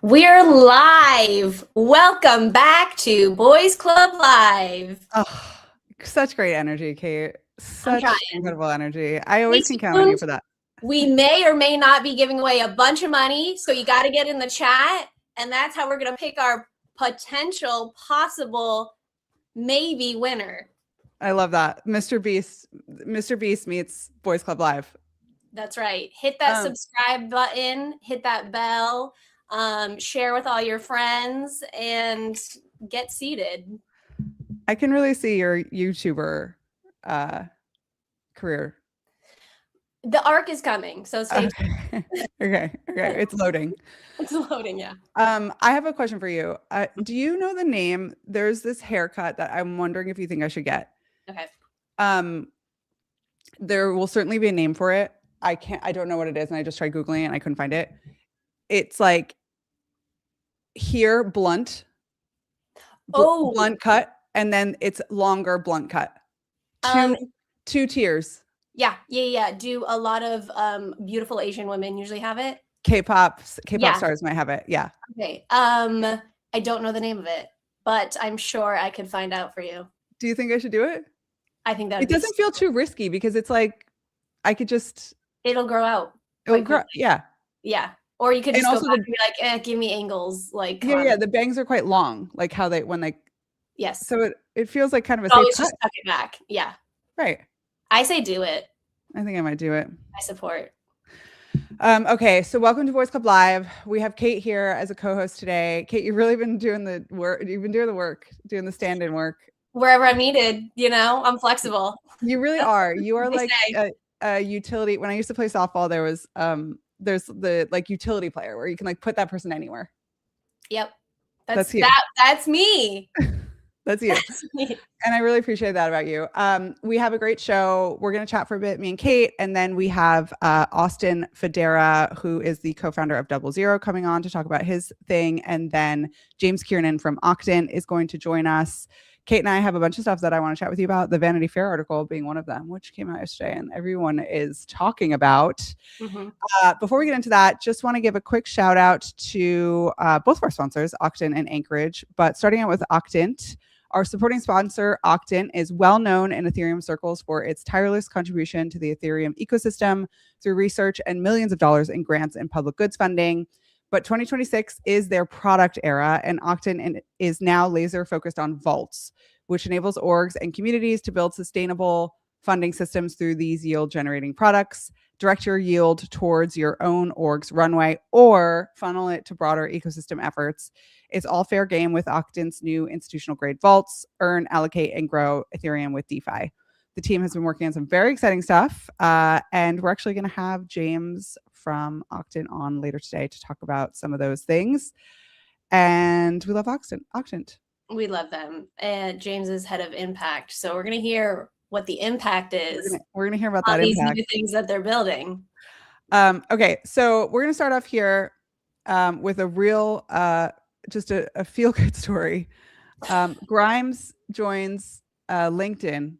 We're live. Welcome back to Boys Club Live. Oh, such great energy, Cait. Such incredible energy. I always can count on you for that. We may or may not be giving away a bunch of money, so you got to get in the chat, and that's how we're going to pick our potential, possible, maybe winner. I love that. Mr. Beast meets Boys Club Live. That's right. Hit that subscribe button, hit that bell, share with all your friends, and get seated. I can really see your YouTuber career. The arc is coming, so stay tuned. Okay. It's loading. It's loading, yeah. I have a question for you. Do you know the name? There's this haircut that I'm wondering if you think I should get. Okay. There will certainly be a name for it. I don't know what it is, and I just tried Googling it and I couldn't find it. It's like here, blunt. Blunt cut, and then it's longer blunt cut. Two tiers. Yeah. Do a lot of beautiful Asian women usually have it? K-pop stars might have it. Yeah. Okay. I don't know the name of it, but I'm sure I could find out for you. Do you think I should do it? I think that it doesn't feel too risky because it's like I could just. It'll grow out. It'll grow. Yeah. Yeah. Or you could just go back and be like, give me angles. Like yeah. The bangs are quite long, like how they when they. Yes. So it feels like kind of a safe cut. Just tuck it back. Yeah. Right. I say do it. I think I might do it. I support. Okay, so welcome to Boys Club Live. We have Cait here as a co-host today. Cait, you've really been doing the work. You've been doing the work, doing the stand-in work. Wherever I'm needed, I'm flexible. You really are. You are like a utility. When I used to play softball, there's the like utility player where you can like put that person anywhere. Yep. That's you. That's me. That's you. And I really appreciate that about you. We have a great show. We're going to chat for a bit, me and Cait. And then we have Austin Fedra, who is the co-founder of DoubleZero, coming on to talk about his thing. And then James Kiernan from Octant is going to join us. Cait and I have a bunch of stuff that I want to chat with you about, the Vanity Fair article being one of them, which came out yesterday and everyone is talking about. Mm-hmm. Before we get into that, just want to give a quick shout out to both of our sponsors, Octant and Anchorage. But starting out with Octant, our supporting sponsor, Octant, is well known in Ethereum circles for its tireless contribution to the Ethereum ecosystem through research and millions of dollars in grants and public goods funding. But 2026 is their product era, and Octant is now laser focused on vaults, which enables orgs and communities to build sustainable funding systems through these yield generating products. Direct your yield towards your own org's runway or funnel it to broader ecosystem efforts. It's all fair game with Octant's new institutional grade vaults. Earn, allocate, and grow Ethereum with DeFi. The team has been working on some very exciting stuff, and we're actually going to have James from Octant on later today to talk about some of those things. And we love Octant. We love them. And James is head of impact, so we're going to hear what the impact is. We're going to hear about that these impact. New things that they're building. Okay, so we're going to start off here with a real, just a feel-good story. Grimes joins LinkedIn.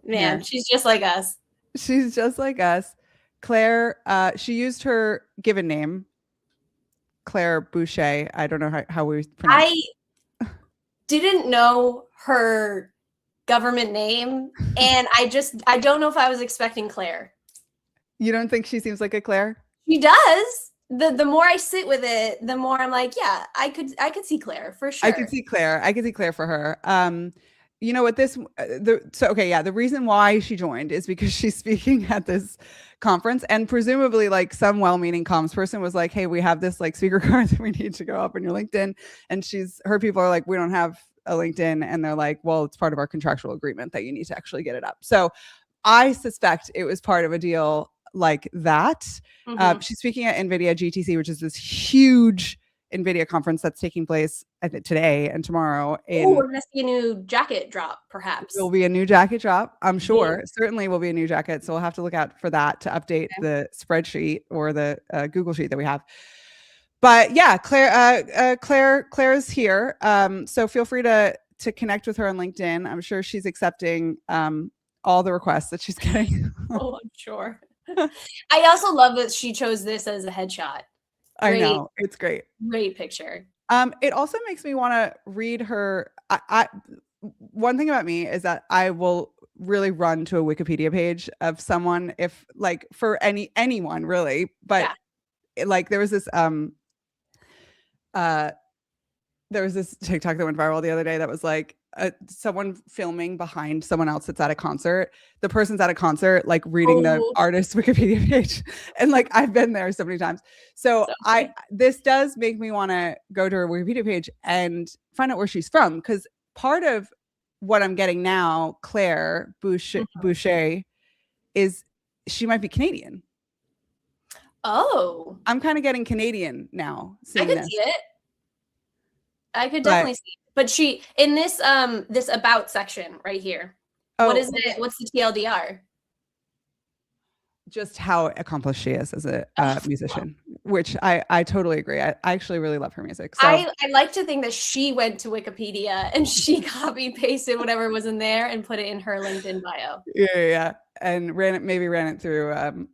Man, she's just like us. She's just like us. Claire, she used her given name, Claire Boucher. I don't know how we pronounce it. I didn't know her government name, and I don't know if I was expecting Claire. You don't think she seems like a Claire? She does. The more I sit with it, the more I'm like, yeah, I could see Claire for sure. I could see Claire for her. You know what the reason why she joined is because she's speaking at this conference, and presumably like some well-meaning comms person was like, hey, we have this like speaker card that we need to go up on your LinkedIn, and her people are like, we don't have a LinkedIn, and they're like, well, it's part of our contractual agreement that you need to actually get it up. So I suspect it was part of a deal like that. Mm-hmm. She's speaking at NVIDIA GTC, which is this huge NVIDIA conference that's taking place today and tomorrow. We're going to see a new jacket drop, perhaps. There will be a new jacket drop, I'm sure. Yeah. Certainly will be a new jacket. So we'll have to look out for that to update the spreadsheet or the Google sheet that we have. But yeah, Claire is here. So feel free to connect with her on LinkedIn. I'm sure she's accepting all the requests that she's getting. Oh, I'm sure. I also love that she chose this as a headshot. I know. It's great. Great picture. It also makes me want to read her. One thing about me is that I will really run to a Wikipedia page of someone, if like for anyone really, but like there was this TikTok that went viral the other day that was like someone filming behind someone else that's at a concert. The person's at a concert, like reading the artist's Wikipedia page. And like, I've been there so many times. So this does make me want to go to her Wikipedia page and find out where she's from. Because part of what I'm getting now, Claire Boucher, is she might be Canadian. Oh. I'm kind of getting Canadian now. I could see it. I could definitely see it. But she, in this this about section right here, what is it? What's the TLDR? Just how accomplished she is as a musician, which I totally agree. I actually really love her music. So. I like to think that she went to Wikipedia and she copy pasted whatever was in there and put it in her LinkedIn bio. Yeah. And maybe ran it through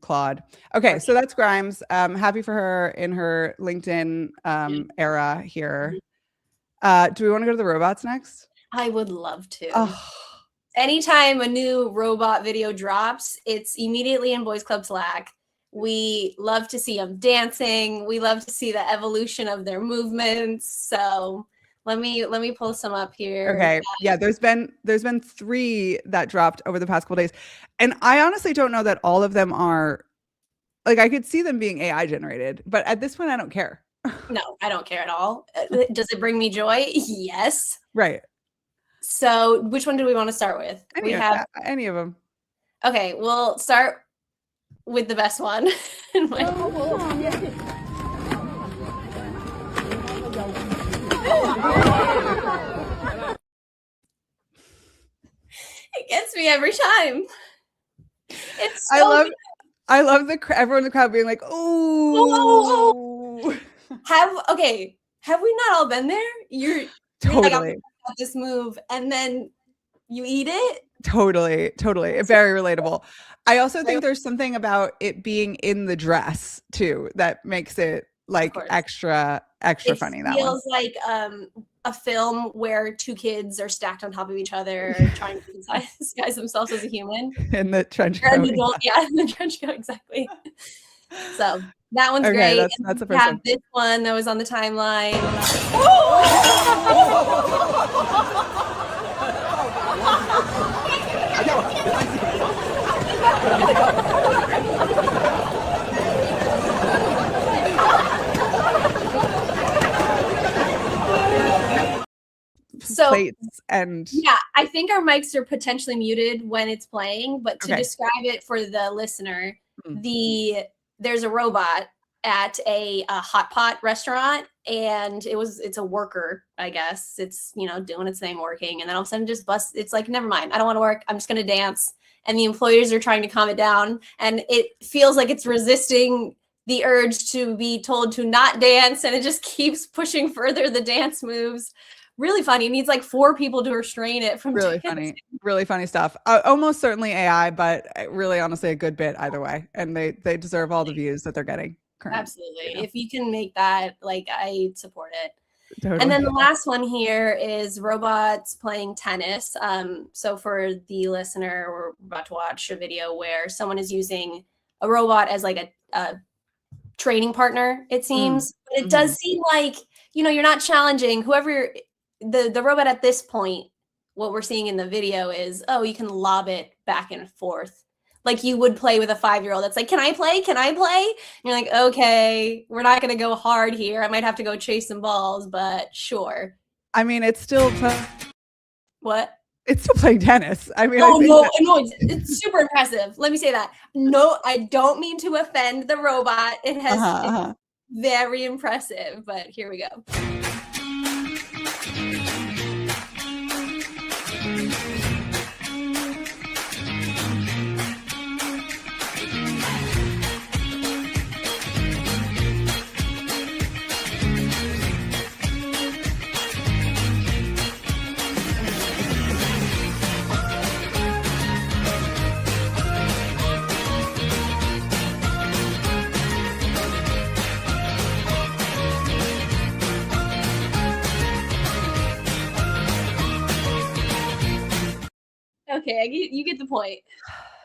Claude. Okay, so that's Grimes. Happy for her in her LinkedIn era here. Do we want to go to the robots next? I would love to. Oh. Anytime a new robot video drops, it's immediately in Boys Club Slack. We love to see them dancing. We love to see the evolution of their movements. So let me pull some up here. Okay. Yeah, there's been 3 that dropped over the past couple days. And I honestly don't know that all of them are, like, I could see them being AI generated, but at this point I don't care. No, I don't care at all. Does it bring me joy? Yes. Right. So which one do we want to start with? Any of them. Okay, we'll start with the best one. It gets me every time. It's so I love everyone in the crowd being like, "Oh." Have we not all been there? You're totally like, this move and then you eat it. Totally very relatable. I also think there's something about it being in the dress too that makes it like extra funny. That feels like a film where 2 kids are stacked on top of each other trying to disguise themselves as a human in the trench coat. In the trench coat, exactly. So that one's great. That's the first one. This one that was on the timeline. So plates and I think our mics are potentially muted when it's playing, but to describe it for the listener, there's a robot at a hot pot restaurant, and it's a worker, I guess. It's doing its thing, working, and then all of a sudden just busts. It's like, never mind, I don't want to work, I'm just gonna dance. And the employers are trying to calm it down, and it feels like it's resisting the urge to be told to not dance, and it just keeps pushing further the dance moves. Really funny. It needs like 4 people to restrain it from dancing. Really funny stuff. Almost certainly AI, but really, honestly, a good bit either way. And they deserve all the views that they're getting currently. Absolutely. If you can make that, like, I support it. Totally. And then the last one here is robots playing tennis. So for the listener, we're about to watch a video where someone is using a robot as like a training partner, it seems. But it does seem like, you're not challenging whoever the robot at this point. What we're seeing in the video is, you can lob it back and forth like you would play with a 5-year-old. That's like, can I play? And you're like, okay, we're not going to go hard here. I might have to go chase some balls, but sure. I mean, it's still what? It's still playing tennis. I mean, no, it's super impressive. Let me say that. No, I don't mean to offend the robot. It has it's very impressive, but here we go. Okay, you get the point.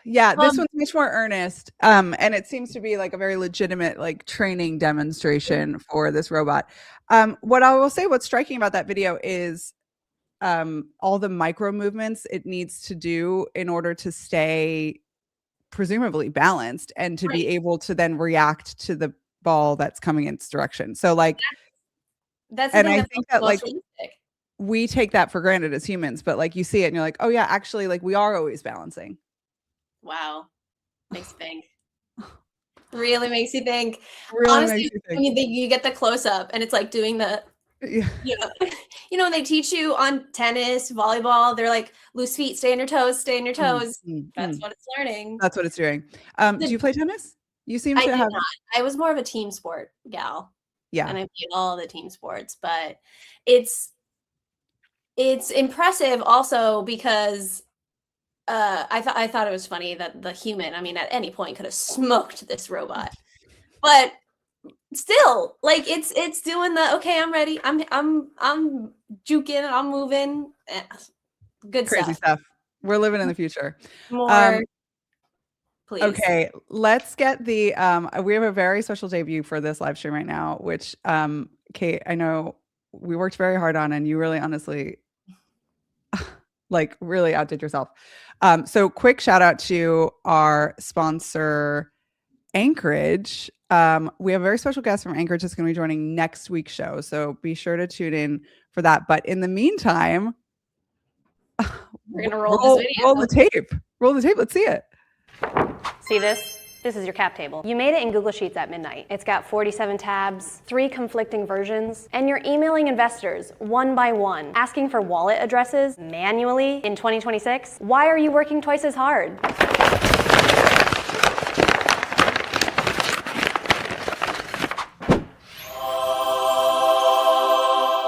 Yeah, this one's much more earnest. And it seems to be like a very legitimate like training demonstration for this robot. What I will say, what's striking about that video is all the micro movements it needs to do in order to stay presumably balanced and to be able to then react to the ball that's coming in its direction. So like that's and I think that like realistic. We take that for granted as humans, but like you see it and you're like, oh yeah, actually like we are always balancing. Wow. Makes you think. Really makes you think. Really honestly, makes you think. I mean, you get the close up and it's like doing the you know when they teach you on tennis, volleyball, they're like loose feet, stay on your toes. That's what it's learning. That's what it's doing. Do you play tennis? You seem to have. Not. I was more of a team sport gal. Yeah. And I played all the team sports, but it's impressive also because I thought it was funny that the human, I mean, at any point could have smoked this robot, but still, like it's doing the okay. I'm ready. I'm juking. I'm moving. Good crazy stuff. We're living in the future. More. Please. Okay, let's get the we have a very special debut for this live stream right now, which Cait, I know we worked very hard on, and you really honestly like really outdid yourself. So quick shout out to our sponsor Anchorage. We have a very special guest from Anchorage that's going to be joining next week's show, so be sure to tune in for that. But in the meantime, we're gonna roll this video. Roll the tape. Let's see it. See this? This is your cap table. You made it in Google Sheets at midnight. It's got 47 tabs, 3 conflicting versions, and you're emailing investors one by one, asking for wallet addresses manually in 2026. Why are you working twice as hard?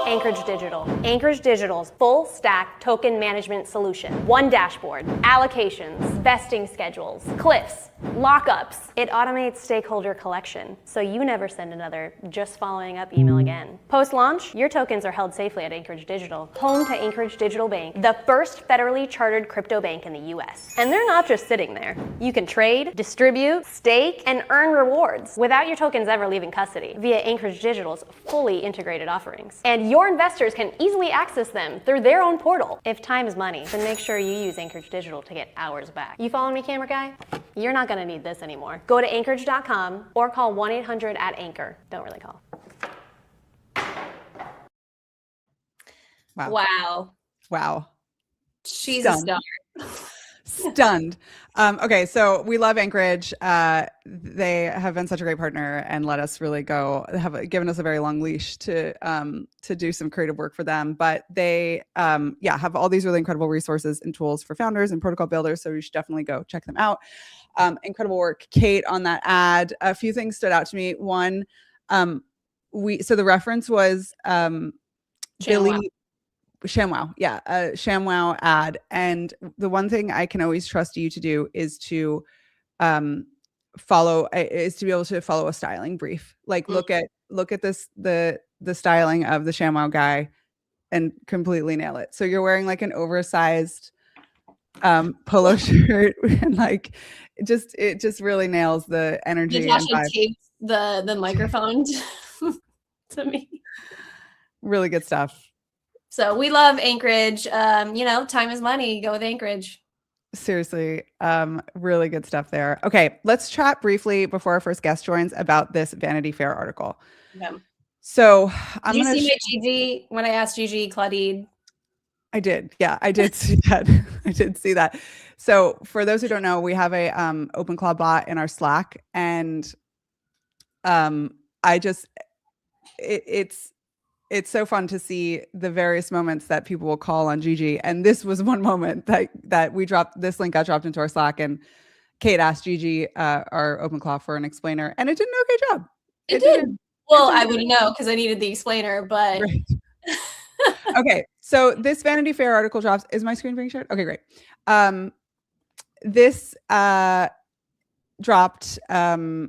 Anchorage Digital. Anchorage Digital's full stack token management solution. One dashboard, allocations, vesting schedules, cliffs, lockups. It automates stakeholder collection, so you never send another just following up email again. Post-launch, your tokens are held safely at Anchorage Digital, home to Anchorage Digital Bank, the first federally chartered crypto bank in the US. And they're not just sitting there. You can trade, distribute, stake, and earn rewards without your tokens ever leaving custody via Anchorage Digital's fully integrated offerings. And your investors can easily access them through their own portal. If time is money, then make sure you use Anchorage Digital to get hours back. You following me, camera guy? You're not gonna need this anymore. Go to Anchorage.com or call 1-800-ANCHOR. Don't really call. Wow. She's a star. Stunned. Okay, so we love Anchorage. They have been such a great partner and let us really given us a very long leash to do some creative work for them. But they have all these really incredible resources and tools for founders and protocol builders. So you should definitely go check them out. Incredible work, Cait, on that ad. A few things stood out to me. One, so the reference was Billy. ShamWow. Yeah. ShamWow ad. And the one thing I can always trust you to do is to be able to follow a styling brief. Like look at this, the styling of the ShamWow guy and completely nail it. So you're wearing like an oversized polo shirt and like it just really nails the energy. Natasha taped the microphone to me. Really good stuff. So we love Anchorage. Time is money. Go with Anchorage. Seriously, really good stuff there. Okay, let's chat briefly before our first guest joins about this Vanity Fair article. Yeah. So did you see my Gigi when I asked Gigi Claudine? I did. Yeah, I did see that. I did see that. So for those who don't know, we have a OpenClaw bot in our Slack, and it's so fun to see the various moments that people will call on Gigi. And this was one moment that we dropped, this link got dropped into our Slack, and Cait asked Gigi, our OpenClaw, for an explainer, and it did an okay job. It did. Well, I wouldn't know because I needed the explainer, but. Right. Okay. So this Vanity Fair article drops. Is my screen being shared? Okay, great. This dropped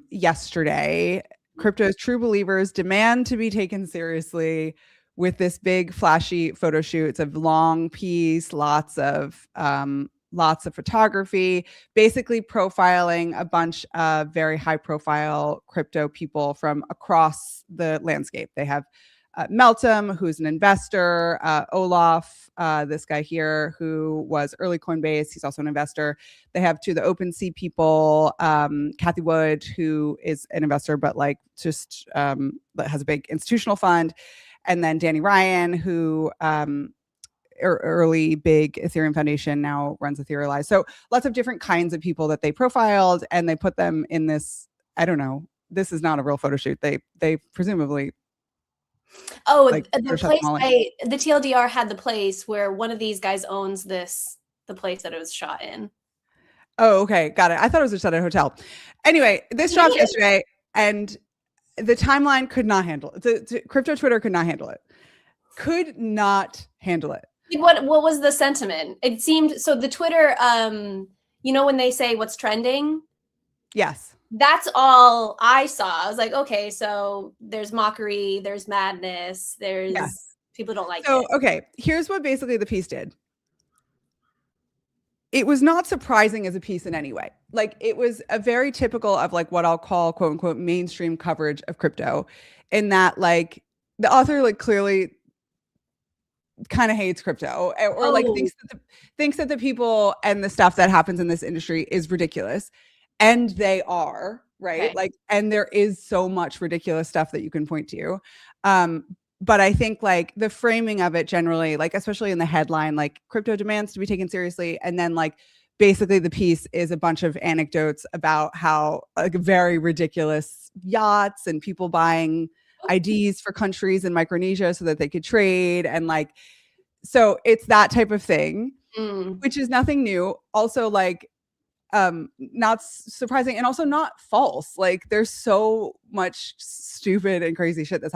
yesterday. Crypto's true believers demand to be taken seriously with this big flashy photo shoot. It's a long piece, lots of lots of photography, basically profiling a bunch of very high profile crypto people from across the landscape. They have Meltem, who's an investor, Olaf, this guy here, who was early Coinbase. He's also an investor. They have two of the OpenSea people, Kathy Wood, who is an investor, but like just has a big institutional fund. And then Danny Ryan, who early big Ethereum Foundation, now runs Etherealize. So lots of different kinds of people that they profiled, and they put them in this, I don't know, this is not a real photo shoot. They presumably... Oh, like, the place the TLDR had the place where one of these guys owns the place that it was shot in. Oh, okay. Got it. I thought it was shot at a hotel. Anyway, this dropped yesterday, and the timeline could not handle it. The crypto Twitter could not handle it. Could not handle it. Like what was the sentiment? It seemed so the Twitter, when they say what's trending? Yes. That's all I saw. I was like, okay, so there's mockery, there's madness, there's people don't like it. Okay, here's what basically the piece did. It was not surprising as a piece in any way. Like, it was a very typical of like what I'll call quote unquote mainstream coverage of crypto, in that like the author like clearly kind of hates crypto, or like thinks that the people and the stuff that happens in this industry is ridiculous. And they are, right? Okay. Like, and there is so much ridiculous stuff that you can point to. But I think like the framing of it generally, like especially in the headline, like crypto demands to be taken seriously. And then like basically the piece is a bunch of anecdotes about how like very ridiculous yachts and people buying IDs for countries in Micronesia so that they could trade. And like, so it's that type of thing, which is nothing new. Also like, not surprising, and also not false. Like there's so much stupid and crazy shit that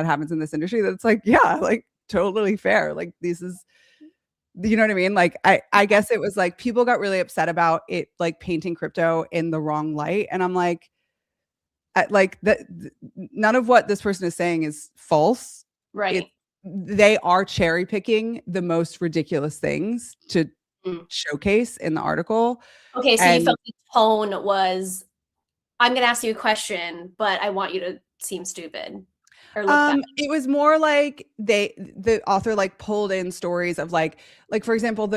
happens in this industry that it's like, yeah, like totally fair. Like this is, you know what I mean? Like I guess it was like people got really upset about it, like painting crypto in the wrong light. And I'm like that none of what this person is saying is false. Right. They are cherry picking the most ridiculous things to showcase in the article. Okay, so you felt the tone was, I'm going to ask you a question, but I want you to seem stupid. Or it was more like the author like pulled in stories of like for example,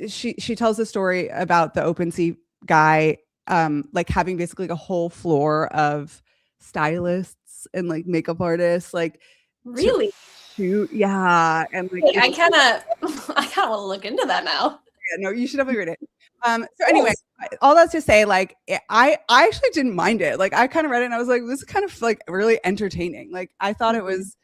she tells a story about the OpenSea guy like having basically like a whole floor of stylists and like makeup artists, like really shoot, yeah, and like I kind of want to look into that now. Yeah, no, you should definitely read it. So anyway, all that's to say, like, I actually didn't mind it. Like, I kind of read it and I was like, this is kind of like really entertaining. Like, I thought it was,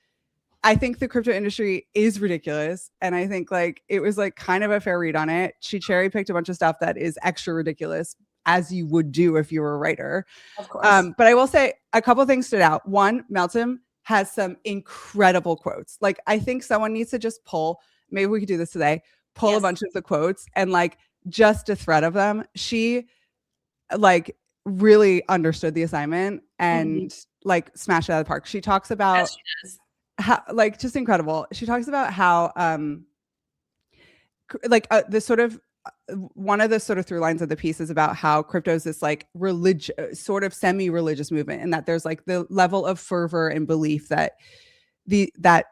I think the crypto industry is ridiculous. And I think like, it was like kind of a fair read on it. She cherry picked a bunch of stuff that is extra ridiculous, as you would do if you were a writer. Of course. But I will say a couple of things stood out. One, Meltem has some incredible quotes. Like, I think someone needs to just pull, maybe we could do this today, pull a bunch of the quotes and like just a thread of them. She like really understood the assignment and like smashed it out of the park. She talks about how, like, just incredible. She talks about how the sort of one of the sort of through lines of the piece is about how crypto is this like religious, sort of semi-religious movement, and that there's like the level of fervor and belief that that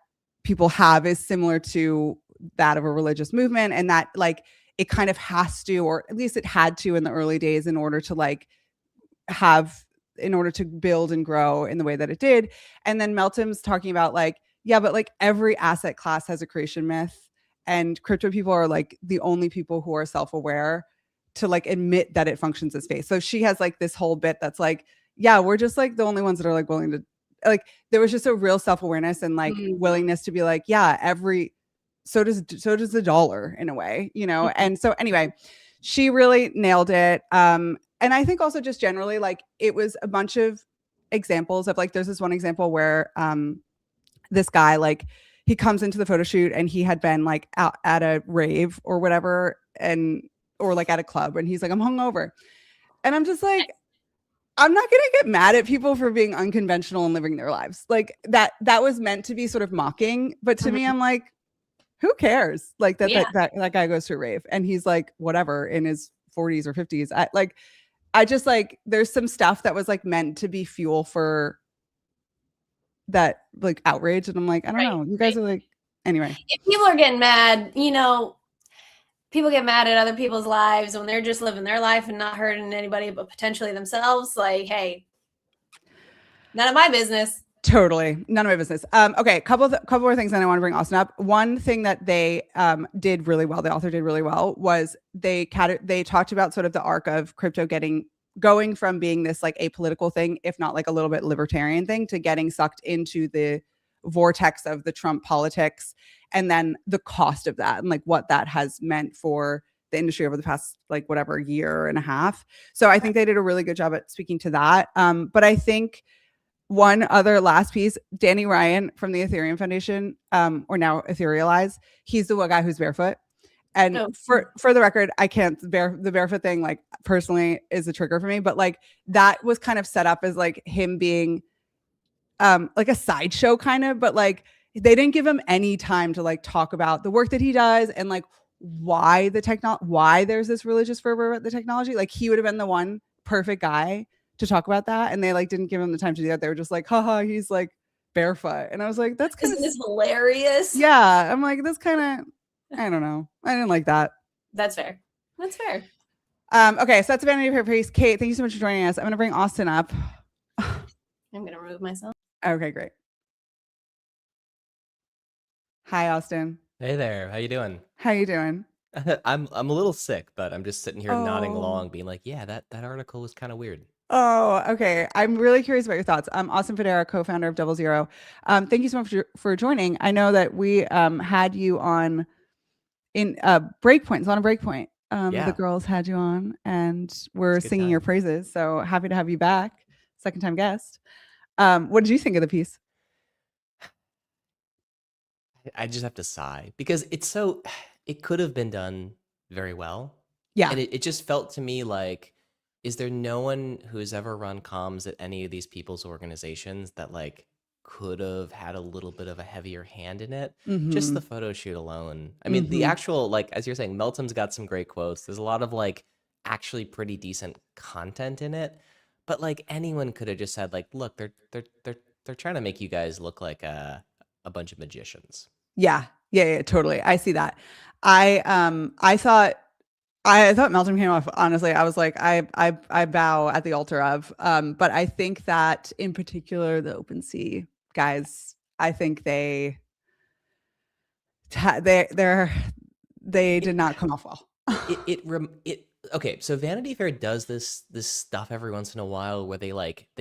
people have is similar to that of a religious movement, and that like it kind of has to, or at least it had to in the early days, in order to build and grow in the way that it did. And then Meltem's talking about like, yeah, but like every asset class has a creation myth, and crypto people are like the only people who are self-aware to like admit that it functions as faith. So she has like this whole bit that's like, yeah, we're just like the only ones that are like willing to, like, there was just a real self-awareness and like willingness to be like, yeah, so does the dollar in a way, you know? And so anyway, she really nailed it. And I think also just generally, like, it was a bunch of examples of like, there's this one example where this guy, like, he comes into the photo shoot and he had been like out at a rave or whatever, or like at a club, and he's like, I'm hungover. And I'm just like, I'm not going to get mad at people for being unconventional and living their lives. Like that was meant to be sort of mocking. But to me, I'm like, who cares? Like that, Yeah. that guy goes to a rave and he's like, whatever, in his 40s or 50s. I just like, there's some stuff that was like meant to be fuel for that like outrage. And I'm like, I don't know. You guys are like, anyway. If people are getting mad, you know, people get mad at other people's lives when they're just living their life and not hurting anybody, but potentially themselves. Like, hey, none of my business. Totally. None of my business. Okay. Couple more things that I want to bring Austin up. One thing that they did really well, the author did really well, was they talked about sort of the arc of crypto going from being this like apolitical thing, if not like a little bit libertarian thing, to getting sucked into the vortex of the Trump politics, and then the cost of that and like what that has meant for the industry over the past like whatever year and a half. So I think they did a really good job at speaking to that. But I think one other last piece, Danny Ryan from the Ethereum Foundation, or now Etherealize, he's the one guy who's barefoot. And for the record, I can't the barefoot thing, like personally is a trigger for me, but like that was kind of set up as like him being like a sideshow kind of, but like they didn't give him any time to like talk about the work that he does and like why there's this religious fervor about the technology. Like he would have been the one perfect guy to talk about that, and they like didn't give him the time to do that. They were just like, haha, he's like barefoot. And I was like, that's kind of hilarious. Yeah. I'm like, that's kind of, I don't know. I didn't like that. That's fair. That's fair. Okay, so that's a Vanity Fair piece. Cait, thank you so much for joining us. I'm gonna bring Austin up. I'm gonna remove myself. Okay, great. Hi, Austin. Hey there. How you doing? How you doing? I'm a little sick, but I'm just sitting here nodding along, being like, yeah, that article was kind of weird. Oh, okay. I'm really curious about your thoughts. Austin Fedra, co-founder of DoubleZero. Thank you so much for joining. I know that we had you on in Breakpoint. It's on a Breakpoint. Yeah. The girls had you on and we're singing your praises. So happy to have you back. Second time guest. What did you think of the piece? I just have to sigh because it could have been done very well. Yeah. And it just felt to me like, is there no one who has ever run comms at any of these people's organizations that like could have had a little bit of a heavier hand in it? Mm-hmm. Just the photo shoot alone. I mean, the actual, like, as you're saying, Melton's got some great quotes. There's a lot of like actually pretty decent content in it, but like anyone could have just said like, look, they're trying to make you guys look like a bunch of magicians. Yeah, totally. I see that. I thought Melton came off, honestly, I was like, I bow at the altar of, but I think that in particular, the OpenSea guys, I think they did not come off well. Okay, so Vanity Fair does this stuff every once in a while where they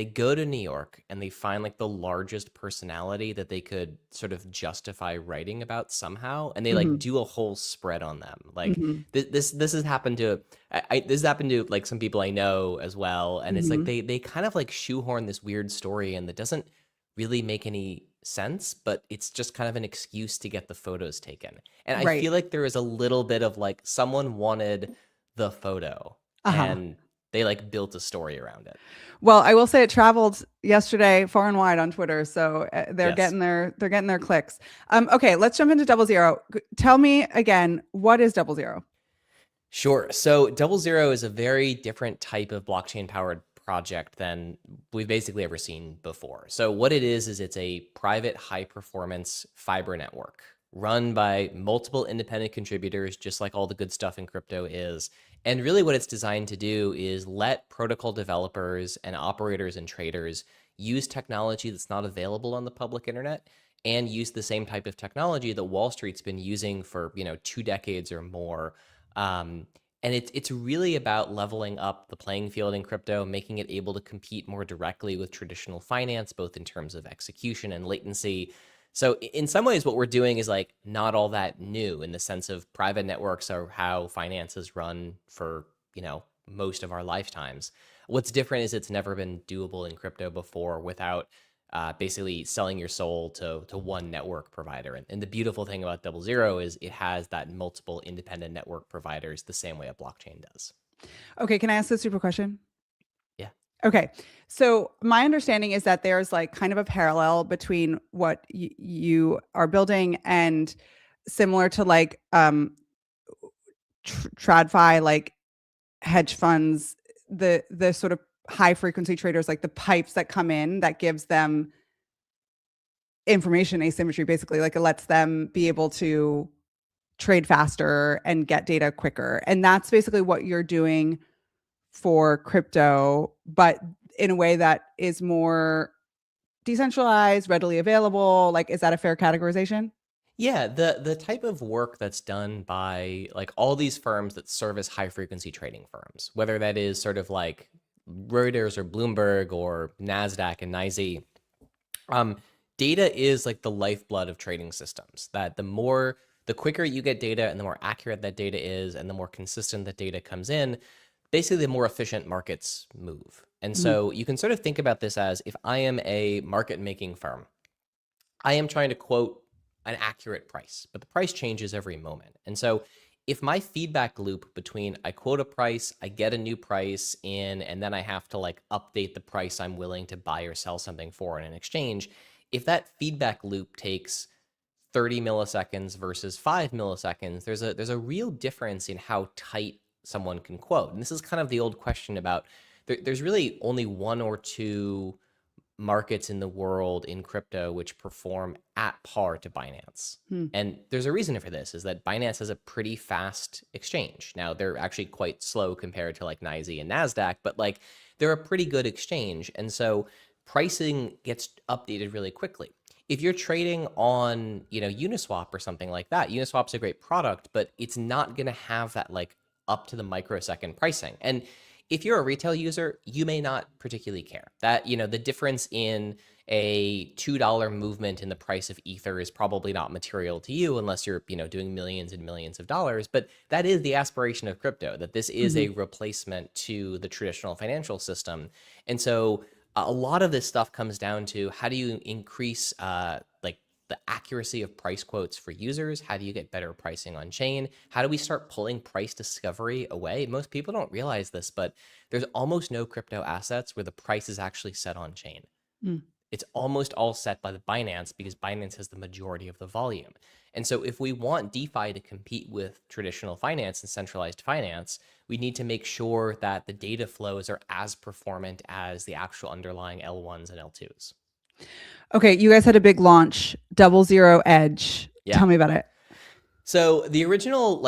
go to New York and they find like the largest personality that they could sort of justify writing about somehow, and they like do a whole spread on them. Like this has happened to this has happened to like some people I know as well, and it's like they kind of like shoehorn this weird story in that doesn't really make any sense, but it's just kind of an excuse to get the photos taken. And I feel like there is a little bit of like someone wanted the photo and they like built a story around it. Well, I will say it traveled yesterday far and wide on Twitter, so they're getting their clicks. Okay, let's jump into DoubleZero. Tell me again, what is DoubleZero? Sure. So DoubleZero is a very different type of blockchain powered project than we've basically ever seen before. So what it is it's a private high performance fiber network run by multiple independent contributors, just like all the good stuff in crypto is. And really what it's designed to do is let protocol developers and operators and traders use technology that's not available on the public internet and use the same type of technology that Wall Street's been using for, 2 decades or more. And it's really about leveling up the playing field in crypto, making it able to compete more directly with traditional finance, both in terms of execution and latency. So in some ways, what we're doing is like not all that new in the sense of private networks are how finance is run for, most of our lifetimes. What's different is it's never been doable in crypto before without basically selling your soul to one network provider. And the beautiful thing about DoubleZero is it has that multiple independent network providers the same way a blockchain does. Okay, can I ask a super question? Yeah. Okay, so my understanding is that there's like kind of a parallel between what you are building and similar to like TradFi, like hedge funds, the sort of high frequency traders, like the pipes that come in that gives them information asymmetry, basically, like it lets them be able to trade faster and get data quicker. And that's basically what you're doing for crypto, but in a way that is more decentralized, readily available. Like, is that a fair categorization? Yeah, the type of work that's done by like all these firms that serve as high frequency trading firms, whether that is sort of like Reuters or Bloomberg or NASDAQ and NYSE, data is like the lifeblood of trading systems. That the quicker you get data and the more accurate that data is and the more consistent that data comes in, basically the more efficient markets move. And so you can sort of think about this as, if I am a market making firm, I am trying to quote an accurate price, but the price changes every moment. And so if my feedback loop between I quote a price, I get a new price in, and then I have to like update the price I'm willing to buy or sell something for in an exchange, if that feedback loop takes 30 milliseconds versus 5 milliseconds, there's a real difference in how tight someone can quote. And this is kind of the old question about there's really only one or two markets in the world in crypto which perform at par to Binance. And there's a reason for this, is that Binance has a pretty fast exchange. Now, they're actually quite slow compared to like NYSE and NASDAQ, but like they're a pretty good exchange. And so pricing gets updated really quickly. If you're trading on, Uniswap or something like that, Uniswap's a great product, but it's not going to have that like up to the microsecond pricing. And if you're a retail user, you may not particularly care. That, the difference in a $2 movement in the price of Ether is probably not material to you unless you're, doing millions and millions of dollars. But that is the aspiration of crypto, that this is a replacement to the traditional financial system. And so a lot of this stuff comes down to, how do you increase like the accuracy of price quotes for users? How do you get better pricing on chain? How do we start pulling price discovery away? Most people don't realize this, but there's almost no crypto assets where the price is actually set on chain. It's almost all set by the Binance, because Binance has the majority of the volume. And so if we want DeFi to compete with traditional finance and centralized finance, we need to make sure that the data flows are as performant as the actual underlying L1s and L2s. Okay, you guys had a big launch, DoubleZero Edge. Yeah. Tell me about it. So the original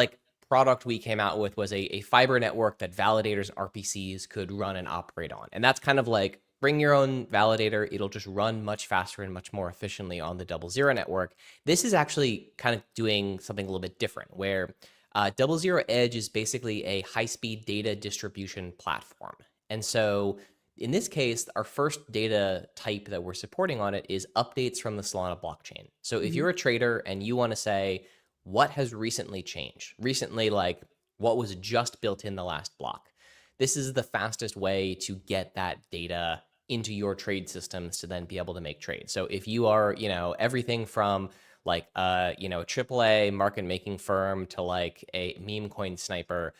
product we came out with was a fiber network that validators and RPCs could run and operate on. And that's kind of like, bring your own validator. It'll just run much faster and much more efficiently on the DoubleZero network. This is actually kind of doing something a little bit different, where DoubleZero Edge is basically a high-speed data distribution platform. And so in this case, our first data type that we're supporting on it is updates from the Solana blockchain. So if you're a trader and you want to say, what has recently changed? Recently, like what was just built in the last block? This is the fastest way to get that data into your trade systems to then be able to make trades. So if you are, everything from like, a AAA market making firm to like a meme coin sniper,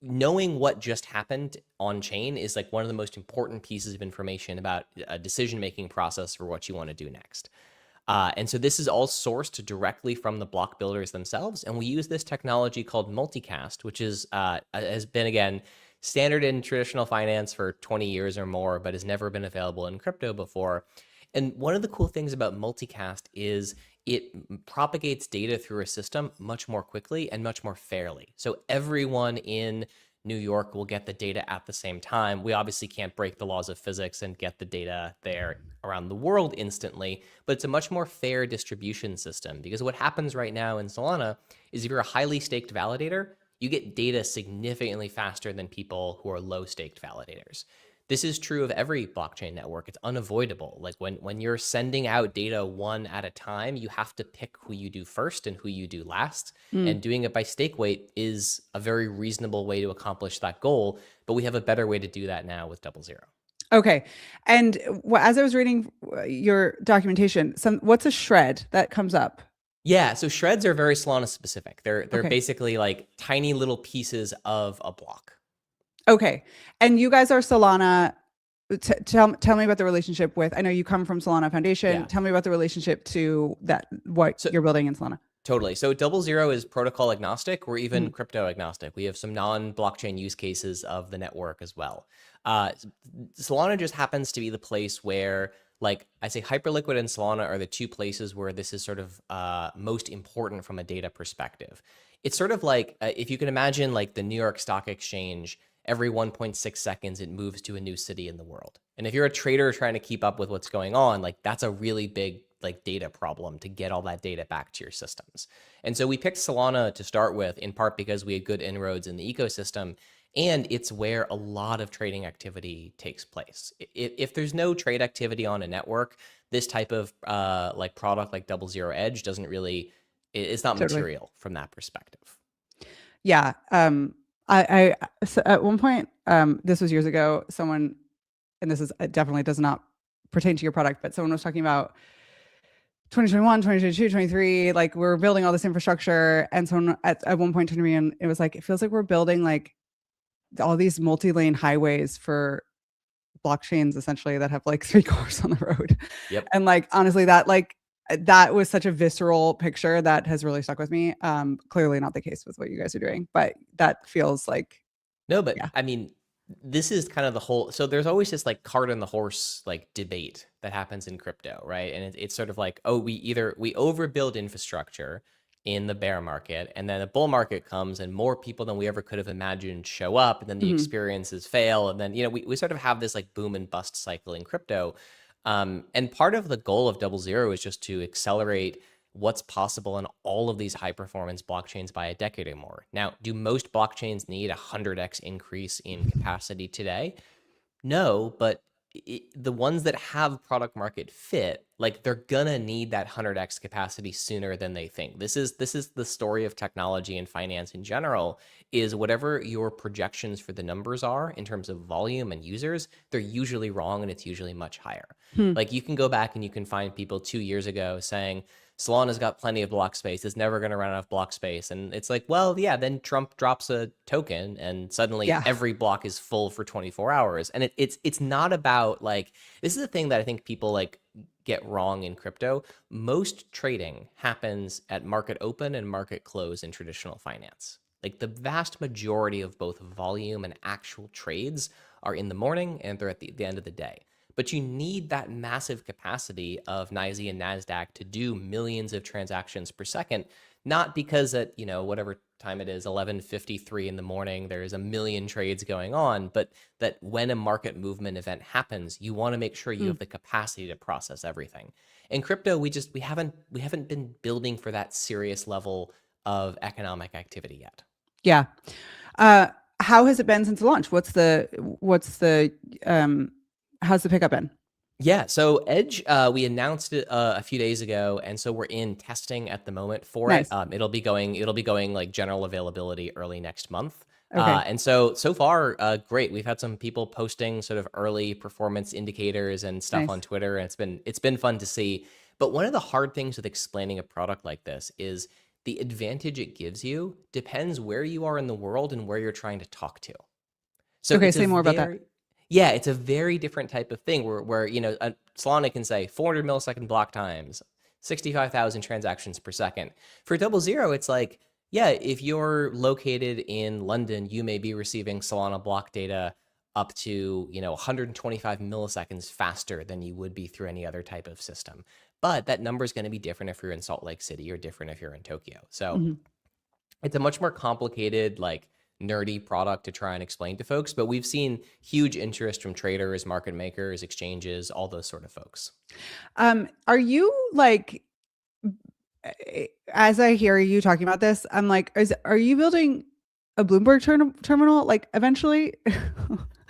knowing what just happened on chain is like one of the most important pieces of information about a decision-making process for what you want to do next. And so this is all sourced directly from the block builders themselves. And we use this technology called multicast, which is has been, again, standard in traditional finance for 20 years or more, but has never been available in crypto before. And one of the cool things about multicast is it propagates data through a system much more quickly and much more fairly. So everyone in New York will get the data at the same time. We obviously can't break the laws of physics and get the data there around the world instantly, but it's a much more fair distribution system, because what happens right now in Solana is if you're a highly staked validator, you get data significantly faster than people who are low staked validators. This is true of every blockchain network. It's unavoidable. Like when you're sending out data one at a time, you have to pick who you do first and who you do last. And doing it by stake weight is a very reasonable way to accomplish that goal. But we have a better way to do that now with DoubleZero. Okay. And as I was reading your documentation, what's a shred that comes up? Yeah, so shreds are very Solana specific. They're basically like tiny little pieces of a block. Okay. And you guys are Solana. Tell me about the relationship with, I know you come from Solana Foundation. Yeah. Tell me about the relationship to that, what you're building in Solana. totally. So DoubleZero is protocol agnostic. We're even crypto agnostic. We have some non-blockchain use cases of the network as well. Solana just happens to be the place where, like I say, Hyperliquid and Solana are the two places where this is sort of most important from a data perspective. It's sort of like, if you can imagine like the New York Stock Exchange, every 1.6 seconds, it moves to a new city in the world. And if you're a trader trying to keep up with what's going on, like that's a really big like data problem to get all that data back to your systems. And so we picked Solana to start with, in part because we had good inroads in the ecosystem, and it's where a lot of trading activity takes place. If there's no trade activity on a network, this type of like product like DoubleZero Edge doesn't really, it's not material from that perspective. Yeah. I so at one point, this was years ago, someone, and this is definitely does not pertain to your product, but someone was talking about 2021, 2022, 2023, like we're building all this infrastructure. And someone at one point to me, and it was like, it feels like we're building like all these multi-lane highways for blockchains essentially that have like 3 cars on the road. Yep. And like, honestly, that was such a visceral picture that has really stuck with me. Clearly not the case with what you guys are doing, but that feels like. No, but yeah. I mean, this is kind of the whole, so there's always this like cart and the horse like debate that happens in crypto, right? And it's sort of like, oh, we overbuild infrastructure in the bear market, and then a bull market comes and more people than we ever could have imagined show up, and then the experiences fail. And then, you know, we sort of have this like boom and bust cycle in crypto. And part of the goal of DoubleZero is just to accelerate what's possible in all of these high performance blockchains by a decade or more. Now, do most blockchains need a 100x increase in capacity today? No, but the ones that have product market fit, like they're gonna need that 100x capacity sooner than they think. This is the story of technology and finance in general, is whatever your projections for the numbers are in terms of volume and users, they're usually wrong, and it's usually much higher. Like you can go back and you can find people 2 years ago saying Solana's got plenty of block space, it's never going to run out of block space. And it's like, well, yeah, then Trump drops a token and suddenly every block is full for 24 hours. And it's not about like, this is the thing that I think people like get wrong in crypto. Most trading happens at market open and market close in traditional finance. Like the vast majority of both volume and actual trades are in the morning and they're at the end of the day. But you need that massive capacity of NYSE and NASDAQ to do millions of transactions per second, not because at, you know, whatever time it is, 11:53 in the morning, there's a million trades going on, but that when a market movement event happens, you want to make sure you have the capacity to process everything. In crypto, we haven't been building for that serious level of economic activity yet. Yeah. How has it been since the launch? How's the pickup been? Yeah, so Edge, we announced it a few days ago, and so we're in testing at the moment for it. It'll be going like general availability early next month. Okay. And so far, great. We've had some people posting sort of early performance indicators and stuff on Twitter, and it's been fun to see. But one of the hard things with explaining a product like this is the advantage it gives you depends where you are in the world and where you're trying to talk to. So okay, say more about that. Yeah, it's a very different type of thing where you know, Solana can say 400 millisecond block times, 65,000 transactions per second. For DoubleZero, it's like, yeah, if you're located in London, you may be receiving Solana block data up to, you know, 125 milliseconds faster than you would be through any other type of system. But that number is going to be different if you're in Salt Lake City or different if you're in Tokyo. So it's a much more complicated, like, nerdy product to try and explain to folks, but we've seen huge interest from traders, market makers, exchanges, all those sort of folks. Are you like, as I hear you talking about this, I'm like, are you building a Bloomberg terminal like eventually?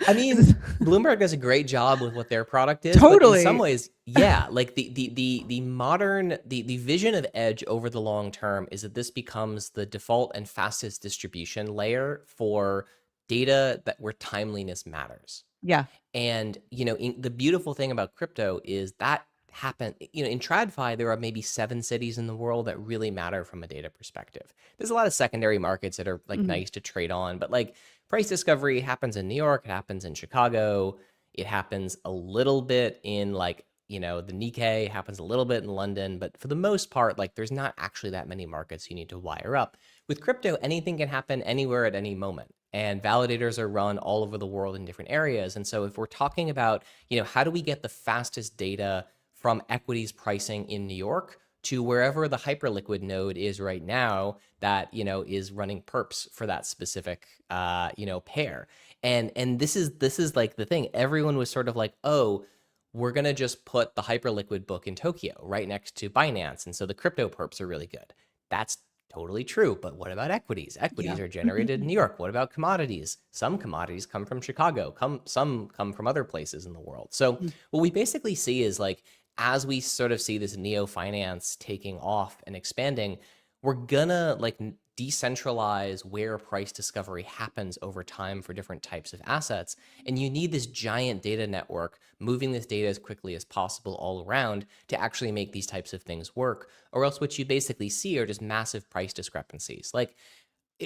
I mean, Bloomberg does a great job with what their product is. Totally. But in some ways, yeah, like the modern vision of Edge over the long term is that this becomes the default and fastest distribution layer for data where timeliness matters. Yeah. And, you know, the beautiful thing about crypto is that happen, you know, in TradFi, there are maybe 7 cities in the world that really matter from a data perspective. There's a lot of secondary markets that are like nice to trade on, but like price discovery happens in New York, it happens in Chicago, it happens a little bit in like, the Nikkei happens a little bit in London, but for the most part, like there's not actually that many markets you need to wire up. With crypto, anything can happen anywhere at any moment. And validators are run all over the world in different areas. And so if we're talking about, how do we get the fastest data from equities pricing in New York to wherever the hyperliquid node is right now that, is running perps for that specific, pair. And this is like the thing. Everyone was sort of like, oh, we're going to just put the hyperliquid book in Tokyo right next to Binance. And so the crypto perps are really good. That's totally true. But what about equities? Equities are generated in New York. What about commodities? Some commodities come from Chicago. Some come from other places in the world. So what we basically see is like, as we sort of see this neo finance taking off and expanding, we're gonna like decentralize where price discovery happens over time for different types of assets. And you need this giant data network moving this data as quickly as possible all around to actually make these types of things work. Or else what you basically see are just massive price discrepancies. Like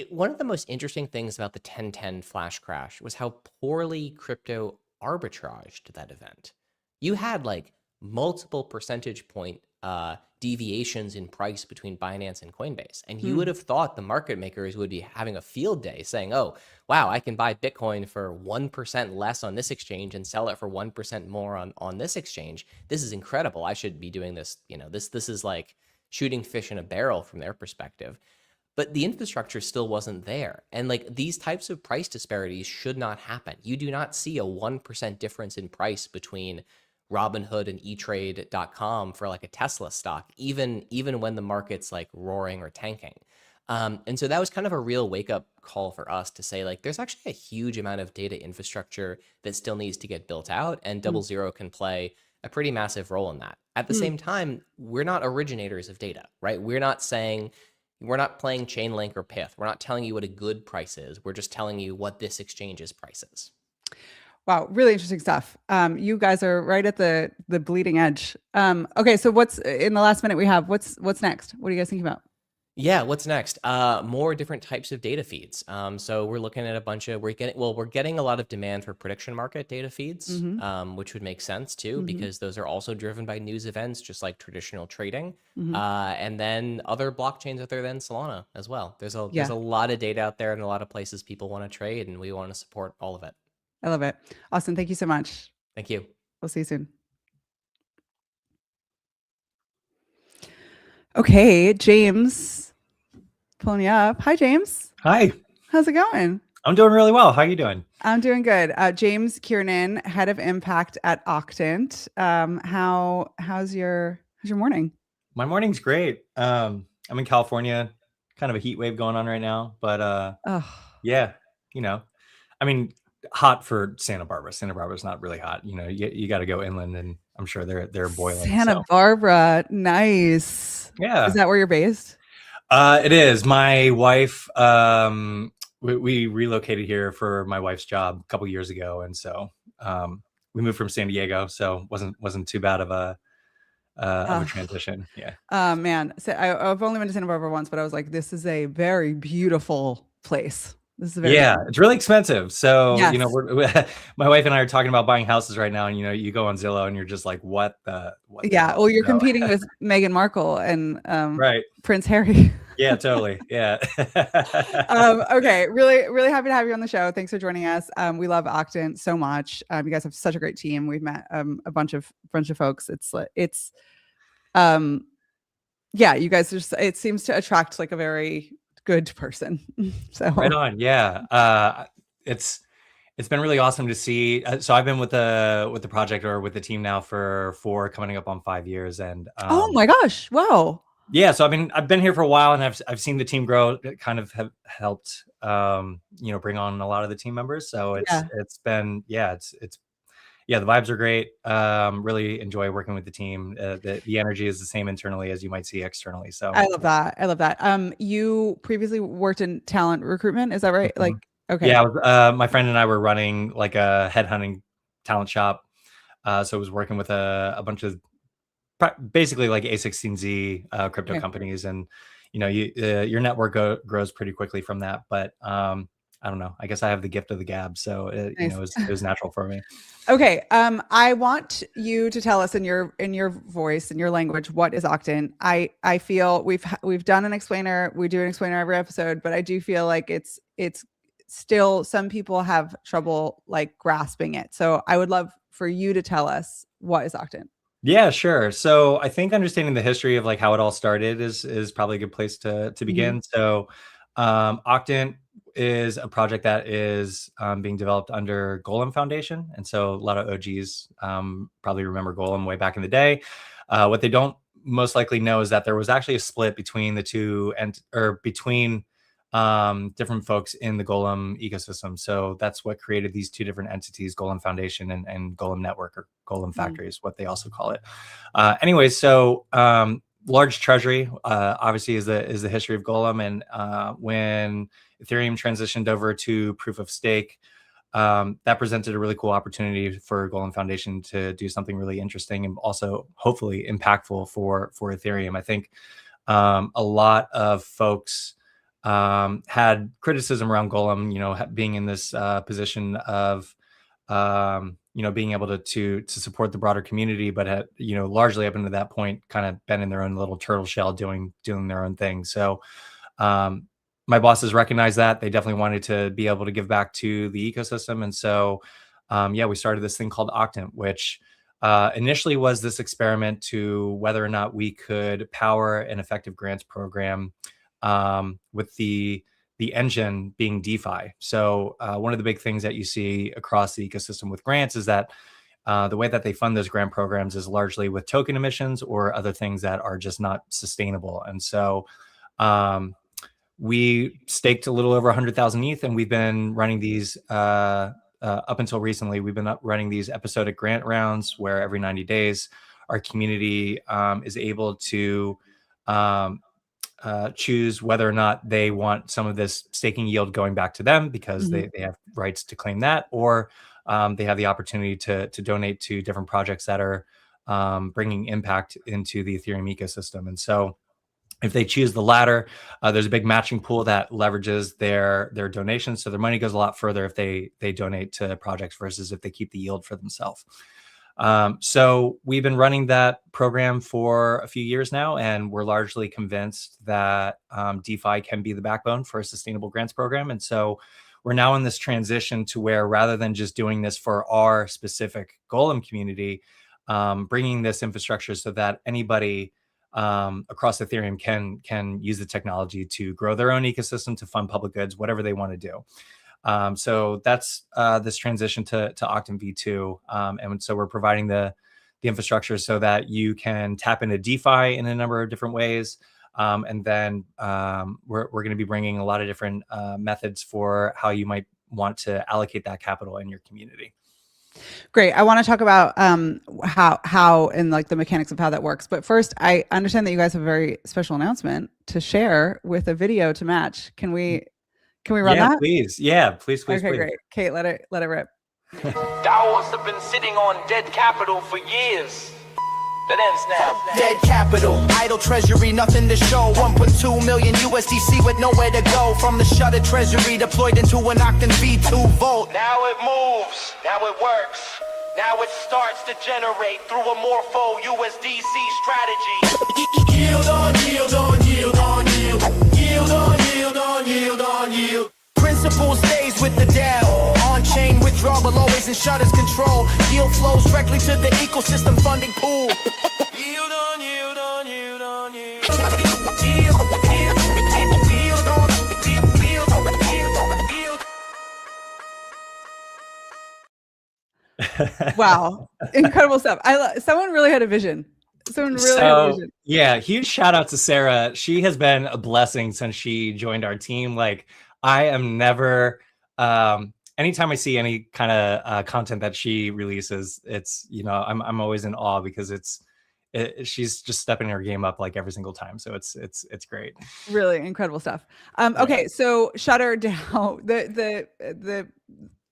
one of the most interesting things about the 1010 flash crash was how poorly crypto arbitraged that event. You had like multiple percentage point deviations in price between Binance and Coinbase. And you would have thought the market makers would be having a field day saying, oh, wow, I can buy Bitcoin for 1% less on this exchange and sell it for 1% more on this exchange. This is incredible. I should be doing this. This is like shooting fish in a barrel from their perspective. But the infrastructure still wasn't there. And like these types of price disparities should not happen. You do not see a 1% difference in price between Robinhood and eTrade.com for like a Tesla stock, even when the market's like roaring or tanking. And so that was kind of a real wake up call for us to say like, there's actually a huge amount of data infrastructure that still needs to get built out, and DoubleZero can play a pretty massive role in that. At the same time, we're not originators of data, right? We're not playing Chainlink or Pyth. We're not telling you what a good price is. We're just telling you what this exchange's price is. Wow, really interesting stuff. You guys are right at the bleeding edge. Okay, so what's in the last minute we have? What's next? What are you guys thinking about? Yeah, what's next? More different types of data feeds. So we're looking at a bunch of we're getting a lot of demand for prediction market data feeds, which would make sense too, because those are also driven by news events, just like traditional trading. And then other blockchains other than Solana as well. There's a lot of data out there and a lot of places people want to trade, and we want to support all of it. I love it. Austin, thank you so much. Thank you. We'll see you soon. Okay, James, pulling you up. Hi, James. Hi. How's it going? I'm doing really well. How are you doing? I'm doing good. James Kiernan, head of impact at Octant. How's your morning? My morning's great. I'm in California, kind of a heat wave going on right now, but yeah, I mean, hot for Santa Barbara. Santa Barbara's not really hot. You got to go inland, and I'm sure they're boiling. Santa Barbara, nice. Yeah. Is that where you're based? It is. My wife, we relocated here for my wife's job a couple years ago, and so we moved from San Diego, so wasn't too bad of a transition. Yeah. Man, so I've only been to Santa Barbara once, but I was like, this is a very beautiful place. This is it's really expensive. So, yes. My wife and I are talking about buying houses right now, and you go on Zillow and you're just like, what the hell? Well, you're competing with Meghan Markle and right. Prince Harry. Yeah, totally. Yeah. Okay. Really, really happy to have you on the show. Thanks for joining us. We love Octant so much. You guys have such a great team. We've met a bunch of folks. You guys it seems to attract like a very good person. So right on. Yeah. It's been really awesome to see. So I've been with the project or with the team now for 4 coming up on 5 years. And oh my gosh. Wow. Yeah. So I've been here for a while, and I've seen the team grow. It kind of have helped, bring on a lot of the team members. So it's been, the vibes are great. Really enjoy working with the team. The energy is the same internally as you might see externally. So I love that. You previously worked in talent recruitment. Is that right? Mm-hmm. Like, okay. Yeah. My friend and I were running like a headhunting talent shop. So I was working with a bunch of basically like A16Z crypto companies, and your network grows pretty quickly from that. But I don't know. I guess I have the gift of the gab, so it, Nice. it was natural for me. Okay. I want you to tell us in your voice, in your language, what is Octant? I feel we've done an explainer. We do an explainer every episode, but I do feel like it's still, some people have trouble like grasping it. So I would love for you to tell us, what is Octant? Yeah, sure. So I think understanding the history of like how it all started is probably a good place to begin. So Octant is a project that is being developed under Golem Foundation. And so a lot of OGs probably remember Golem way back in the day. What they don't most likely know is that there was actually a split between the two, between different folks in the Golem ecosystem. So that's what created these two different entities, Golem Foundation and Golem Network, or Golem Factory is what they also call it. Anyway, so large treasury obviously is the history of Golem. And when Ethereum transitioned over to proof of stake, that presented a really cool opportunity for Golem Foundation to do something really interesting and also hopefully impactful for Ethereum. I think a lot of folks had criticism around Golem, being in this position of, being able to support the broader community, but had, largely up until that point, kind of been in their own little turtle shell doing their own thing. So my bosses recognized that. They definitely wanted to be able to give back to the ecosystem. And so, we started this thing called Octant, which initially was this experiment to whether or not we could power an effective grants program with the engine being DeFi. So one of the big things that you see across the ecosystem with grants is that the way that they fund those grant programs is largely with token emissions or other things that are just not sustainable. And so we staked a little over 100,000 ETH, and we've been running these up until recently. We've been running these episodic grant rounds where every 90 days our community is able to choose whether or not they want some of this staking yield going back to them because they have rights to claim that, or they have the opportunity to donate to different projects that are bringing impact into the Ethereum ecosystem. And so if they choose the latter, there's a big matching pool that leverages their donations. So their money goes a lot further if they donate to projects versus if they keep the yield for themselves. So we've been running that program for a few years now, and we're largely convinced that DeFi can be the backbone for a sustainable grants program. And so we're now in this transition to where, rather than just doing this for our specific Golem community, bringing this infrastructure so that anybody across Ethereum can use the technology to grow their own ecosystem, to fund public goods, whatever they want to do. So that's this transition to Octant V2. And so we're providing the infrastructure so that you can tap into DeFi in a number of different ways. And then we're going to be bringing a lot of different methods for how you might want to allocate that capital in your community. Great. I want to talk about how and like the mechanics of how that works. But first, I understand that you guys have a very special announcement to share with a video to match. Can we run that? Please. Yeah, please. Okay, great. Cait, let it rip. DAOs have been sitting on dead capital for years. That ends now. Dead capital, idle treasury, nothing to show. 1.2 million USDC with nowhere to go. From the shuttered treasury deployed into an Octant V2 vault. Now it moves, now it works. Now it starts to generate through a Morpho USDC strategy. Yield on yield on yield on yield. Yield on yield on yield on yield. Principal stays with the DAO. On-chain withdrawal always in Shutter's control. Yield flows directly to the ecosystem funding pool. Yield on yield on yield on yield. Yield on yield. Wow, incredible stuff. Someone really had a vision. Someone really had a vision. Yeah, huge shout out to Sarah. She has been a blessing since she joined our team. Like, I am never, anytime I see any kind of content that she releases, it's, I'm always in awe because she's just stepping her game up like every single time. So it's great. Really incredible stuff. Okay, so Shutter DAO,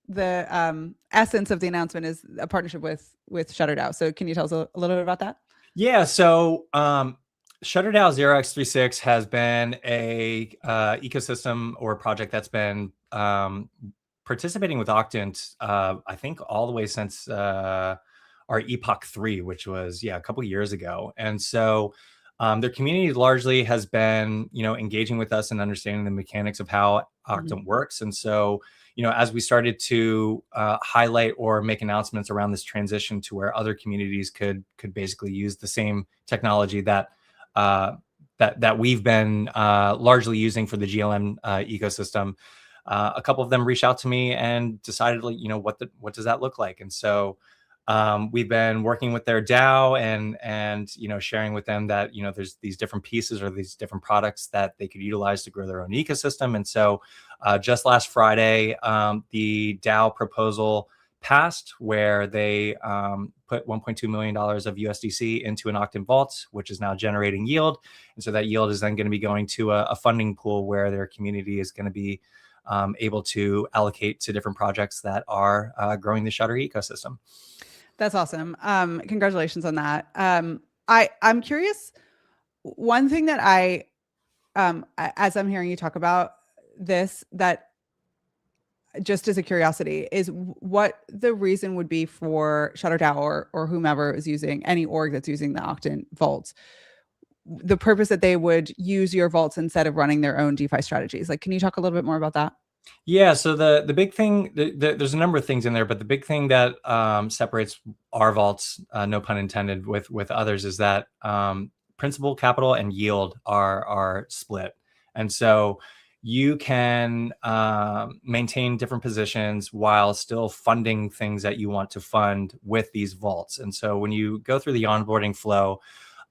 the essence of the announcement is a partnership with Shutter DAO. So can you tell us a little bit about that? Yeah. So Shutter DAO 0x36 has been a ecosystem or project that's been participating with Octant, I think all the way since our Epoch 3, which was a couple years ago. And so their community largely has been, engaging with us and understanding the mechanics of how Octant works. And so, as we started to highlight or make announcements around this transition to where other communities could basically use the same technology that we've been largely using for the GLM ecosystem, a couple of them reached out to me and decided, what does that look like? And so we've been working with their DAO and sharing with them that there's these different pieces or these different products that they could utilize to grow their own ecosystem. And so just last Friday, the DAO proposal passed, where they put $1.2 million of USDC into an Octant vault, which is now generating yield. And so that yield is then going to be going to a funding pool where their community is going to be able to allocate to different projects that are growing the Shutter ecosystem. That's awesome. Congratulations on that. I'm curious. One thing that as I'm hearing you talk about this, that just as a curiosity, is what the reason would be for Shutter DAO or whomever is using any org that's using the Octant vaults, the purpose that they would use your vaults instead of running their own DeFi strategies. Like, can you talk a little bit more about that? Yeah, so the big thing, there's a number of things in there, but the big thing that separates our vaults, no pun intended, with others is that principal, capital, and yield are split. And so you can maintain different positions while still funding things that you want to fund with these vaults. And so when you go through the onboarding flow,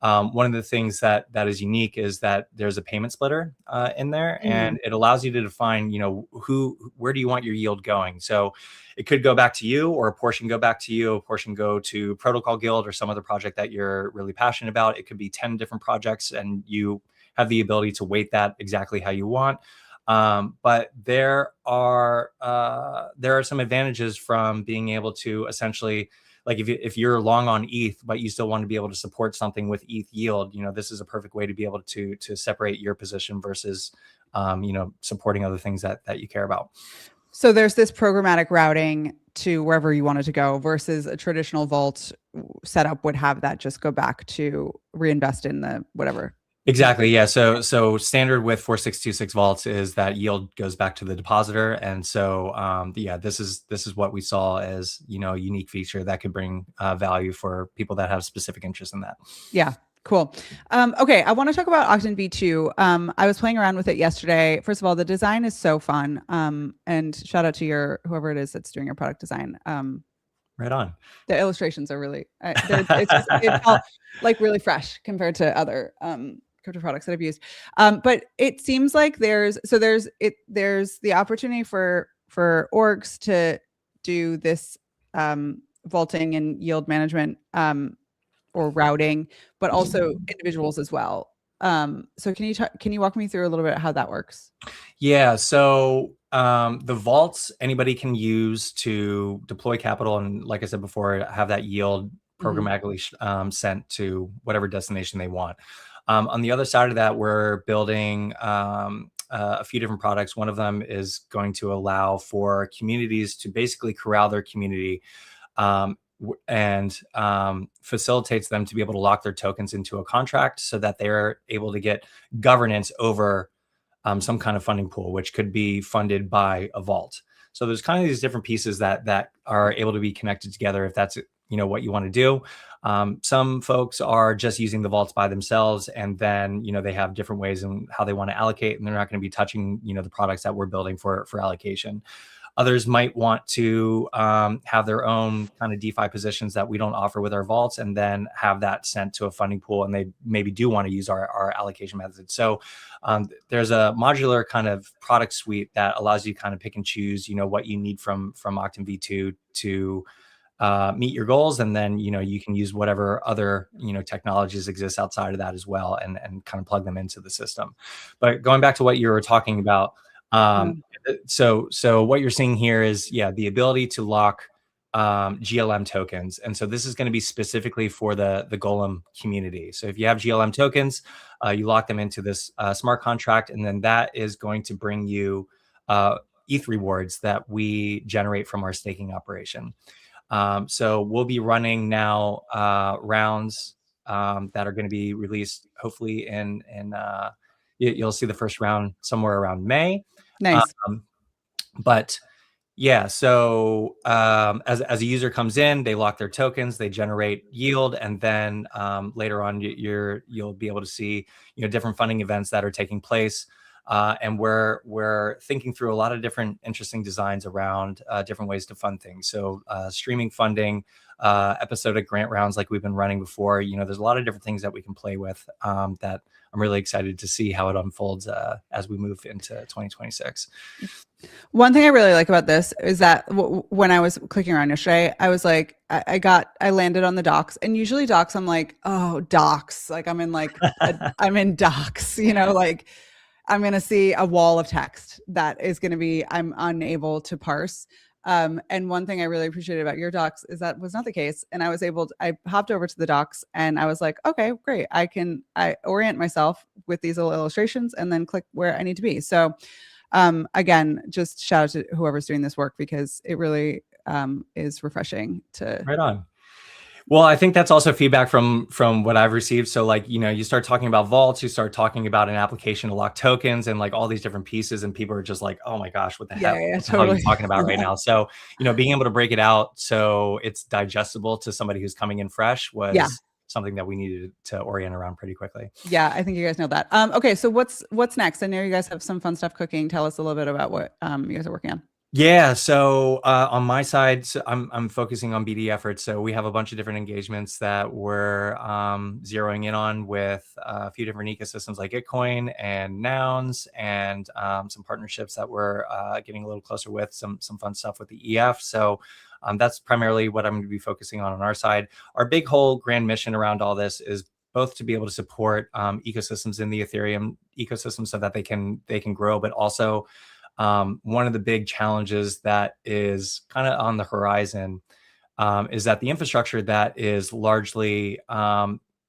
one of the things that is unique is that there's a payment splitter in there, and it allows you to define, where do you want your yield going? So it could go back to you, or a portion go back to you, a portion go to Protocol Guild or some other project that you're really passionate about. It could be 10 different projects, and you have the ability to weight that exactly how you want. But there are some advantages from being able to essentially, like if you're long on ETH, but you still want to be able to support something with ETH yield, this is a perfect way to be able to separate your position versus, supporting other things that you care about. So there's this programmatic routing to wherever you want it to go versus a traditional vault setup would have that just go back to reinvest in the whatever. Exactly. Yeah. So standard with 4626 vaults is that yield goes back to the depositor. And so, this is what we saw as, a unique feature that could bring value for people that have specific interest in that. Yeah. Cool. Okay. I want to talk about Octant V2. I was playing around with it yesterday. First of all, the design is so fun. And shout out to whoever it is that's doing your product design. Right on. The illustrations are really, it's all like really fresh compared to other, crypto products that I've used. But it seems like there's the opportunity for orgs to do this vaulting and yield management or routing, but also individuals as well. So can you walk me through a little bit how that works? Yeah. So the vaults anybody can use to deploy capital, and like I said before, have that yield programmatically sent to whatever destination they want. On the other side of that, we're building a few different products. One of them is going to allow for communities to basically corral their community and facilitates them to be able to lock their tokens into a contract so that they're able to get governance over some kind of funding pool, which could be funded by a vault. So there's kind of these different pieces that are able to be connected together if that's what you want to do. Some folks are just using the vaults by themselves, and then they have different ways in how they want to allocate, and they're not going to be touching the products that we're building for allocation. Others might want to have their own kind of DeFi positions that we don't offer with our vaults, and then have that sent to a funding pool, and they maybe do want to use our allocation method. So there's a modular kind of product suite that allows you to kind of pick and choose what you need from Octant V2 to meet your goals, and then you can use whatever other technologies exist outside of that as well, and kind of plug them into the system. But going back to what you were talking about, so what you're seeing here is the ability to lock GLM tokens, and so this is going to be specifically for the Golem community. So if you have GLM tokens, you lock them into this smart contract, and then that is going to bring you ETH rewards that we generate from our staking operation. So we'll be running now rounds that are going to be released hopefully in you'll see the first round somewhere around May. Nice. But yeah, so as a user comes in, they lock their tokens, they generate yield, and then later on you'll be able to see different funding events that are taking place. And we're thinking through a lot of different interesting designs around different ways to fund things. So streaming funding, episodic grant rounds like we've been running before. There's a lot of different things that we can play with that I'm really excited to see how it unfolds as we move into 2026. One thing I really like about this is that when I was clicking around yesterday, I was like, I landed on the docs, and usually docs, I'm like, oh, docs, like I'm in I'm in docs, like I'm going to see a wall of text that is going to be, I'm unable to parse. And one thing I really appreciated about your docs is that was not the case. And I hopped over to the docs and I was like, okay, great. I orient myself with these little illustrations and then click where I need to be. So again, just shout out to whoever's doing this work, because it really is refreshing to. Right on. Well, I think that's also feedback from what I've received. So like, you start talking about vaults, you start talking about an application to lock tokens and like all these different pieces, and people are just like, oh my gosh, what the hell are you talking about right now? So, being able to break it out so it's digestible to somebody who's coming in fresh was something that we needed to orient around pretty quickly. Yeah, I think you guys know that. Okay, so what's next? I know you guys have some fun stuff cooking. Tell us a little bit about what you guys are working on. Yeah, so on my side, I'm focusing on BD efforts. So we have a bunch of different engagements that we're zeroing in on with a few different ecosystems like Gitcoin and Nouns, and some partnerships that we're getting a little closer with, some fun stuff with the EF. So that's primarily what I'm going to be focusing on our side. Our big whole grand mission around all this is both to be able to support ecosystems in the Ethereum ecosystem so that they can grow, but also one of the big challenges that is kind of on the horizon is that the infrastructure that is largely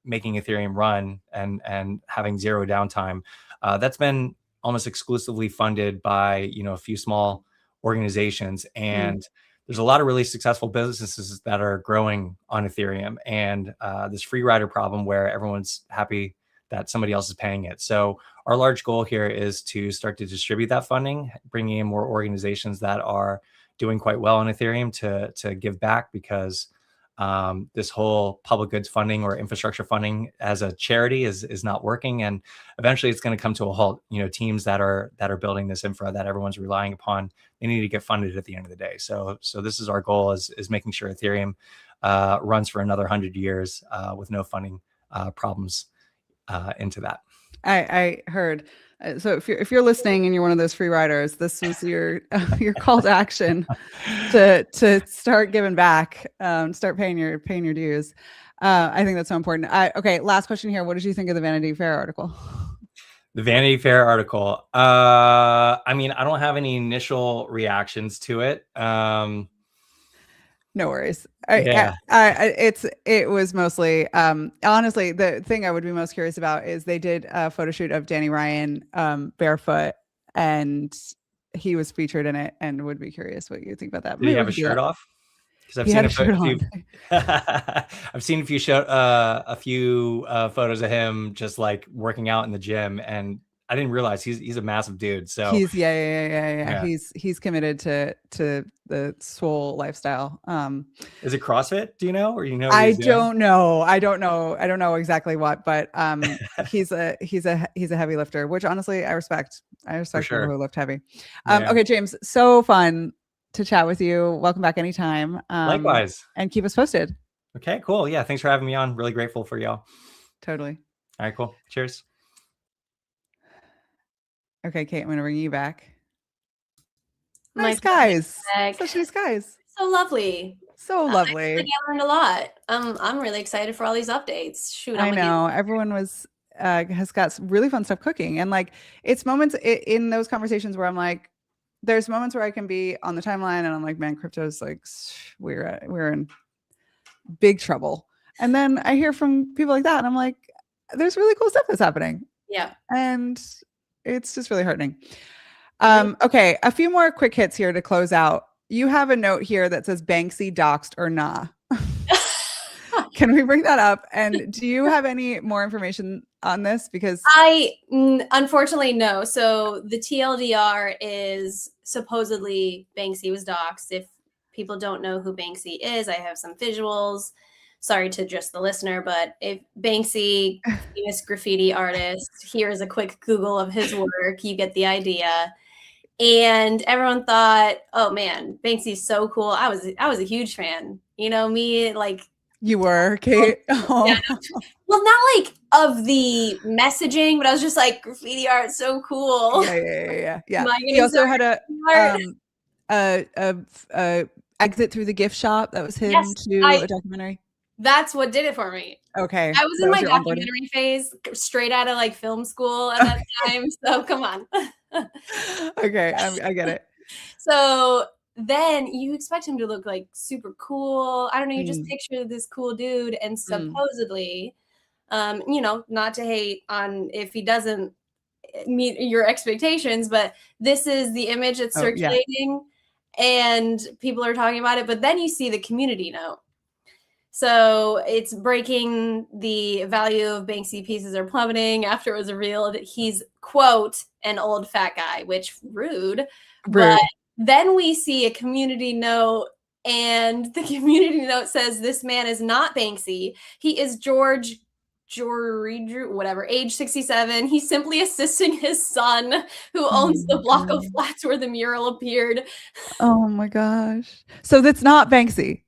making Ethereum run and having zero downtime, that's been almost exclusively funded by a few small organizations, and there's a lot of really successful businesses that are growing on Ethereum, and this free rider problem where everyone's happy that somebody else is paying it. So our large goal here is to start to distribute that funding, bringing in more organizations that are doing quite well on Ethereum to give back, because this whole public goods funding or infrastructure funding as a charity is not working, and eventually it's going to come to a halt. Teams that are building this infra that everyone's relying upon, they need to get funded at the end of the day. So this is our goal, is making sure Ethereum runs for another 100 years with no funding problems into that. I heard. So if you're listening and you're one of those free riders, this was your call to action to start giving back, start paying your dues. I think that's so important. Okay, last question here. What did you think of the Vanity Fair article? The Vanity Fair article. I mean, I don't have any initial reactions to it. No worries. Yeah. It was mostly honestly, the thing I would be most curious about is they did a photo shoot of Danny Ryan barefoot, and he was featured in it, and would be curious what you think about that. Did he have a shirt off? Because I've seen a few photos of him just like working out in the gym, and I didn't realize he's a massive dude. So he's he's committed to the swole lifestyle. Is it CrossFit? Do you know, or I don't know exactly what, but he's a heavy lifter, which honestly I respect. People who lift heavy. Okay, James, so fun to chat with you. Welcome back anytime. Likewise, and keep us posted. Okay, cool. Yeah, thanks for having me on. Really grateful for y'all. Totally. All right, cool. Cheers. Okay, Cait, I'm going to bring you back. Nice guys. Such nice guys. So lovely. So lovely. I learned a lot. I'm really excited for all these updates. Shoot, I know. Everyone has got really fun stuff cooking. And like, it's moments in those conversations where I'm like, there's moments where I can be on the timeline and I'm like, man, crypto's like, we're in big trouble. And then I hear from people like that and I'm like, there's really cool stuff that's happening. Yeah. And it's just really heartening. Okay, a few more quick hits here to close out. You have a note here that says Banksy doxed or nah. Can we bring that up? And do you have any more information on this? Because unfortunately, no. So the TLDR is supposedly Banksy was doxed. If people don't know who Banksy is, I have some visuals. Sorry to just the listener, but if Banksy, famous graffiti artist, here's a quick Google of his work, you get the idea. And everyone thought, oh man, Banksy's so cool. I was a huge fan. You know, me, like, you were, Cait. Oh. Yeah. Well, not like of the messaging, but I was just like, graffiti art, so cool. Yeah. He also had a exit through the gift shop. That was him a documentary. That's what did it for me. Okay. I was in my documentary phase, straight out of like film school at that time. So come on. Okay, I get it. So then you expect him to look like super cool. I don't know. You just picture this cool dude, and supposedly, you know, not to hate on if he doesn't meet your expectations, but this is the image that's circulating, and people are talking about it. But then you see the community note. So it's breaking the value of Banksy pieces are plummeting after it was revealed he's, quote, an old fat guy, which rude. But then we see a community note, and the community note says this man is not Banksy. He is George, whatever, age 67. He's simply assisting his son, who owns the block of flats where the mural appeared. Oh my gosh. So that's not Banksy.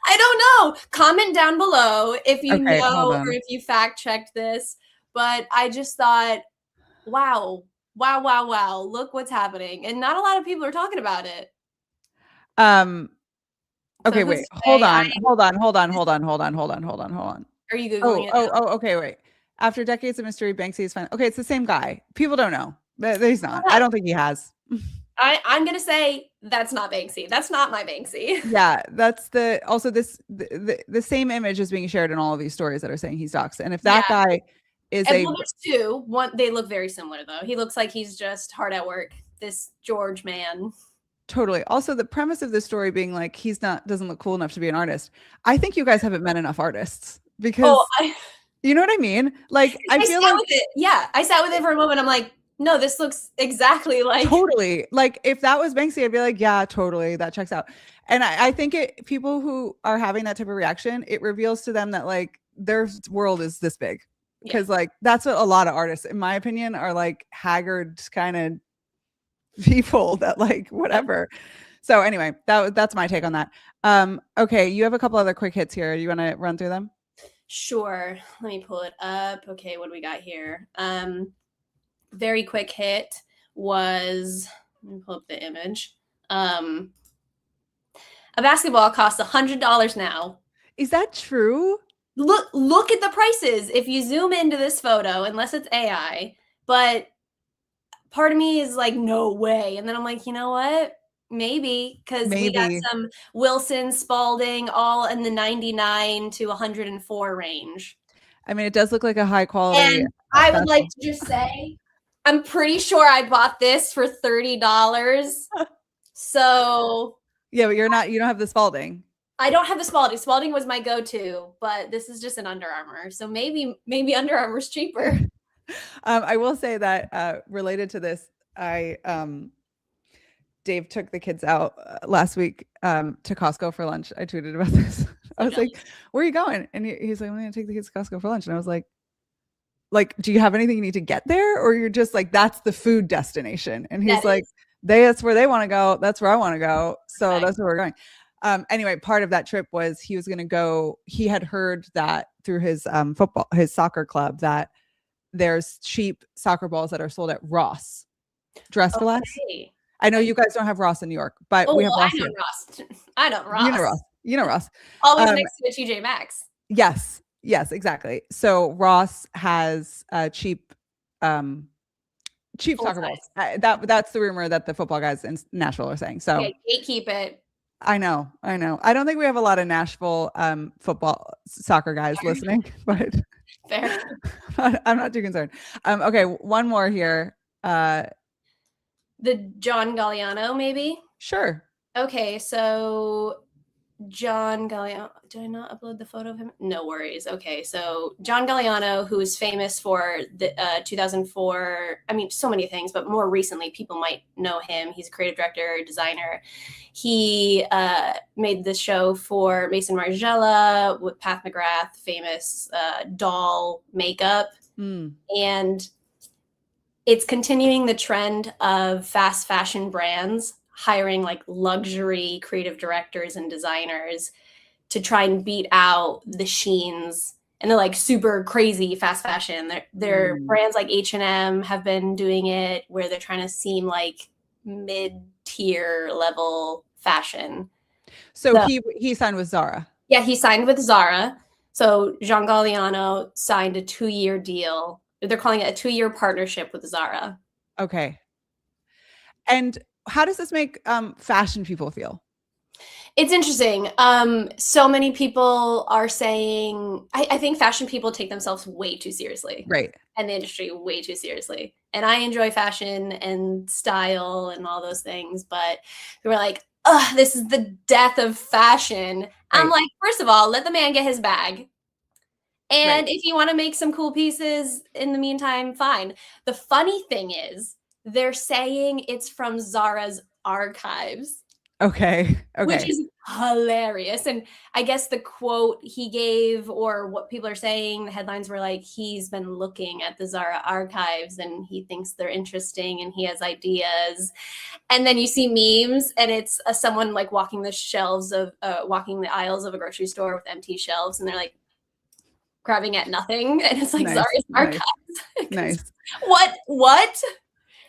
I don't know. Comment down below if you know or if you fact checked this. But I just thought, wow. Look what's happening. And not a lot of people are talking about it. Okay, so wait. Hold on. Are you Googling it? Okay, wait. After decades of mystery, Banksy is fine. Okay, it's the same guy. People don't know. He's not. I don't think he has. I'm gonna say that's not Banksy. That's not my Banksy. Yeah, that's the same image is being shared in all of these stories that are saying he's doxed. And if that guy is there's two. One, they look very similar though. He looks like he's just hard at work. This George man. Totally. Also, the premise of this story being like doesn't look cool enough to be an artist. I think you guys haven't met enough artists because you know what I mean? Like I feel like I sat with it for a moment. I'm like, no, this looks exactly like totally like if that was Banksy, I'd be like, yeah, totally, that checks out. And I think people who are having that type of reaction, it reveals to them that like their world is this big, because like that's what a lot of artists, in my opinion, are like haggard kind of people that like whatever. So anyway, that's my take on that. Okay, you have a couple other quick hits here. Do you want to run through them? Sure. Let me pull it up. Okay, what do we got here? Very quick hit was, let me pull up the image. A basketball costs $100 now. Is that true? Look at the prices. If you zoom into this photo, unless it's AI, but part of me is like, no way. And then I'm like, you know what? Maybe, because we got some Wilson, Spalding, all in the 99 to 104 range. I mean, it does look like a high quality. And I would like to just say, I'm pretty sure I bought this for $30. So yeah, but you don't have the Spalding. I don't have the Spalding. Spalding was my go-to, but this is just an Under Armour. So maybe Under Armour's cheaper. I will say that related to this, Dave took the kids out last week to Costco for lunch. I tweeted about this. I was like, where are you going? And he's like, I'm going to take the kids to Costco for lunch. And I was like, do you have anything you need to get there? Or you're just like, that's the food destination. And he's like, that's where they want to go. That's where I want to go. So that's where we're going. Anyway, part of that trip was he was going to go. He had heard that through his soccer club that there's cheap soccer balls that are sold at Ross Dress for Less. I know you guys don't have Ross in New York, but we have Ross. I know Ross. You know Ross. Always next to a TJ Maxx. Yes, exactly. So Ross has cheap soccer balls. That's the rumor that the football guys in Nashville are saying. So keep it. I know. I don't think we have a lot of Nashville soccer guys listening, but fair. I'm not too concerned. Okay, one more here. The John Galliano, maybe? Sure. Okay, so John Galliano, did I not upload the photo of him? No worries. Okay, so John Galliano, who is famous for the 2004, I mean, so many things, but more recently, people might know him. He's a creative director, designer. He made this show for Mason Margiela with Pat McGrath, famous doll makeup. And it's continuing the trend of fast fashion brands hiring like luxury creative directors and designers to try and beat out the Sheins and the like super crazy fast fashion. Their brands like H&M have been doing it where they're trying to seem like mid-tier level fashion. So he signed with Zara. Yeah, he signed with Zara. So Jean Galliano signed a 2-year deal. They're calling it a 2-year partnership with Zara. Okay. And how does this make fashion people feel? It's interesting. So many people are saying, I think fashion people take themselves way too seriously. Right. And the industry way too seriously. And I enjoy fashion and style and all those things, but they were like, ugh, this is the death of fashion. Right. I'm like, first of all, let the man get his bag. And if you want to make some cool pieces in the meantime, fine. The funny thing is, they're saying it's from Zara's archives. Okay. Which is hilarious. And I guess the quote he gave, or what people are saying, the headlines were like, he's been looking at the Zara archives and he thinks they're interesting and he has ideas. And then you see memes and it's someone like walking the aisles of a grocery store with empty shelves. And they're like grabbing at nothing. And it's like Zara's archives. Nice. What?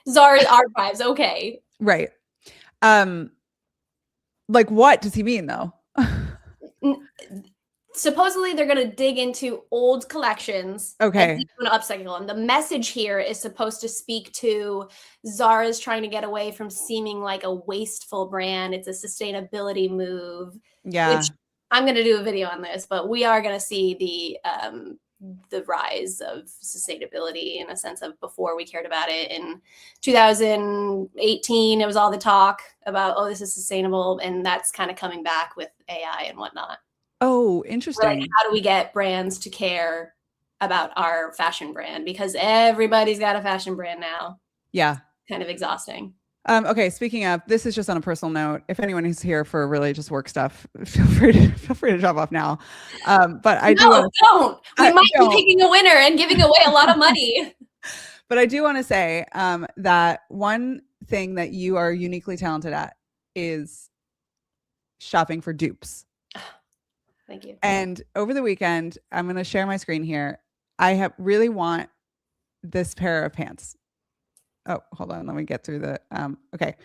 Zara's archives. Okay. Right. Like what does he mean though? Supposedly they're going to dig into old collections. Okay. And upcycle them. The message here is supposed to speak to Zara's trying to get away from seeming like a wasteful brand. It's a sustainability move. Yeah. Which I'm going to do a video on this, but we are going to see the rise of sustainability in a sense of before we cared about it. In 2018, it was all the talk about, oh, this is sustainable. And that's kind of coming back with AI and whatnot. Oh, interesting. Like, how do we get brands to care about our fashion brand? Because everybody's got a fashion brand now. Yeah. Kind of exhausting. Okay, speaking of, this is just on a personal note. If anyone is here for really just work stuff, feel free to drop off now. But I don't. We might be picking a winner and giving away a lot of money. But I do want to say that one thing that you are uniquely talented at is shopping for dupes. Thank you. And over the weekend, I'm going to share my screen here. I really want this pair of pants. Oh, hold on. Let me get through the, okay.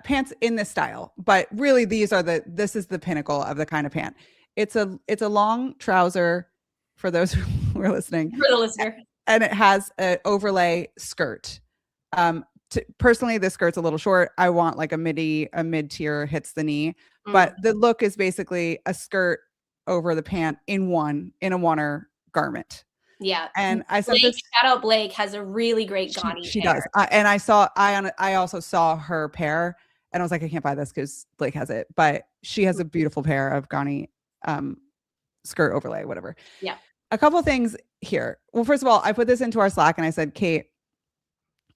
Pants in this style, but really this is the pinnacle of the kind of pant. It's a long trouser for those who are listening. For the listener. And it has an overlay skirt. Personally, this skirt's a little short. I want like a mid-tier hits the knee, but the look is basically a skirt over the pant in a oneer garment. Yeah. And I said shout out Blake has a really great Ghani she pair. does. And I also saw her pair and I was like, I can't buy this because Blake has it, but she has a beautiful pair of Ghani skirt overlay, whatever. Yeah. A couple of things here. Well, first of all, I put this into our Slack and I said, Cait,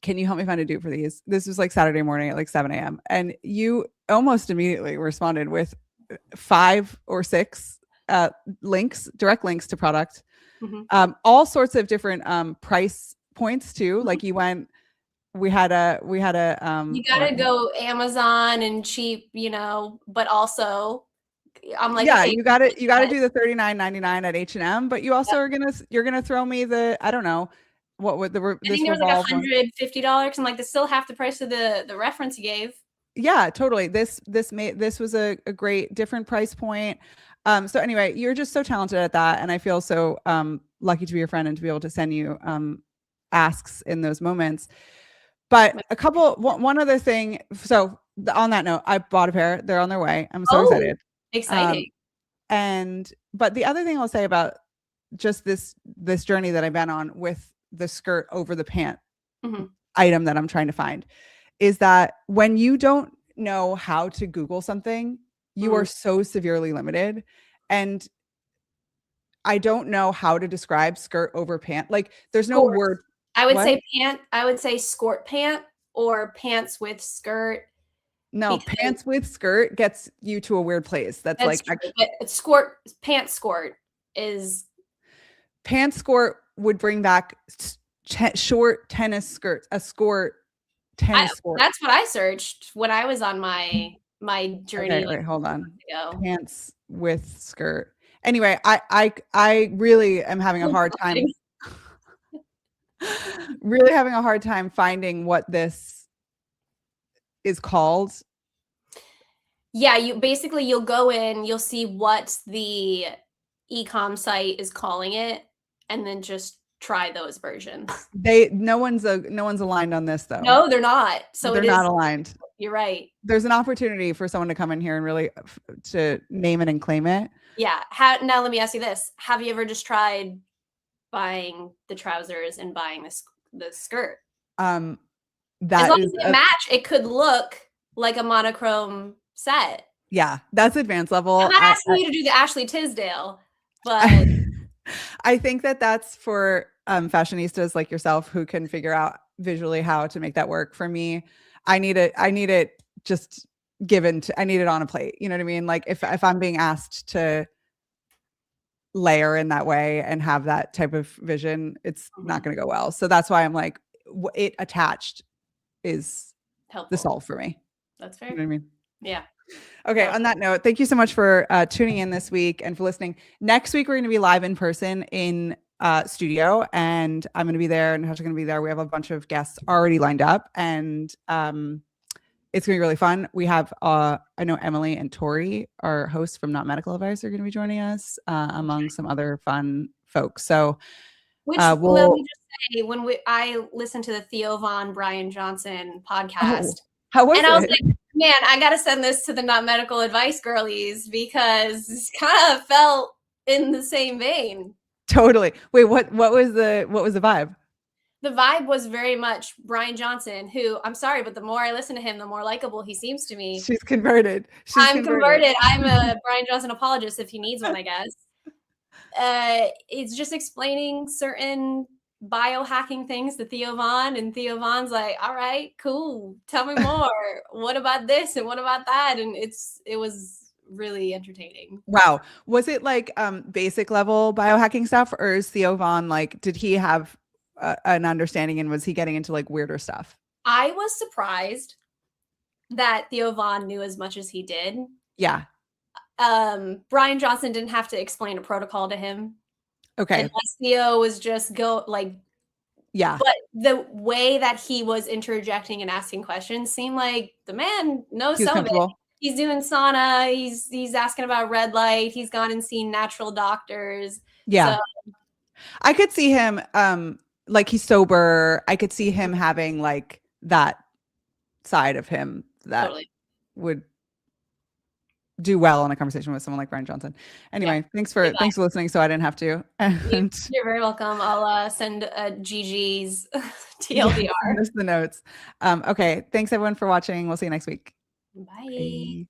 can you help me find a dupe for these? This was like Saturday morning at like 7 a.m. And you almost immediately responded with 5 or 6 direct links to product. Mm-hmm. All sorts of different price points too. Mm-hmm. Like we had a you gotta go Amazon and cheap, but also I'm like, yeah, you gotta do the $39.99 at H&M, but you also you're gonna throw me the, I don't know what would I think there was like $150 and like that's still half the price of the reference you gave. Yeah, totally. This was a great different price point. So anyway, you're just so talented at that. And I feel so lucky to be your friend and to be able to send you asks in those moments. But one other thing. So on that note, I bought a pair. They're on their way. I'm so excited. Exciting. But the other thing I'll say about just this journey that I've been on with the skirt over the pant item that I'm trying to find is that when you don't know how to Google something, you are so severely limited. And I don't know how to describe skirt over pant. Like there's no word. I would say pant. I would say skirt pant or pants with skirt. No, pants with skirt gets you to a weird place. That's like skirt. Pants skirt is. Pants skirt would bring back short tennis skirts. A skirt tennis skirt. That's what I searched when I was on my journey. Okay, wait, hold on. Pants with skirt. Anyway, I really am having a hard time. Really having a hard time finding what this is called. Yeah, you'll go in, you'll see what the e-com site is calling it, and then just try those versions. No one's aligned on this though. No, they're not. So they're not aligned. You're right. There's an opportunity for someone to come in here and really to name it and claim it. Yeah. Now let me ask you this: have you ever just tried buying the trousers and buying the skirt? That as long as it match, it could look like a monochrome set. Yeah, that's advanced level. I'm not asking you to do the Ashley Tisdale, but I think that's for fashionistas like yourself who can figure out visually how to make that work. For me, I need it just given to, I need it on a plate. You know what I mean? Like if I'm being asked to layer in that way and have that type of vision, it's not going to go well. So that's why I'm like, it attached is helpful. The solve for me. That's fair. You know what I mean? Yeah. Okay. On that note, thank you so much for tuning in this week and for listening. Next week, we're going to be live in person in studio, and I'm going to be there and Natasha's going to be there. We have a bunch of guests already lined up, and it's going to be really fun. We have, I know Emily and Tori, our hosts from Not Medical Advice, are going to be joining us among some other fun folks. So let me just say, when I listened to the Theo Von Brian Johnson podcast, how was it? I was like, man, I got to send this to the Not Medical Advice girlies because it's kind of felt in the same vein. Totally. Wait, what was the vibe? The vibe was very much Brian Johnson, who, I'm sorry, but the more I listen to him, the more likable he seems to me. She's converted. I'm converted. I'm a Brian Johnson apologist if he needs one, I guess. It's just explaining certain biohacking things to Theo Von, and Theo Von's like, all right, cool. Tell me more. What about this and what about that? And it was really entertaining. Wow. Was it like basic level biohacking stuff, or is Theo Von like, did he have an understanding, and was he getting into like weirder stuff? I was surprised that Theo Von knew as much as he did. Yeah. Brian Johnson didn't have to explain a protocol to him. Okay. Unless Theo was just yeah. But the way that he was interjecting and asking questions seemed like the man knows some of it. He's doing sauna. He's asking about red light. He's gone and seen natural doctors. Yeah. So, I could see him, like he's sober. I could see him having like that side of him that would do well in a conversation with someone like Brian Johnson. Anyway, thanks for listening. So I didn't have to. And you're very welcome. I'll send Gigi's TLDR. Just the notes. Okay. Thanks everyone for watching. We'll see you next week. Bye.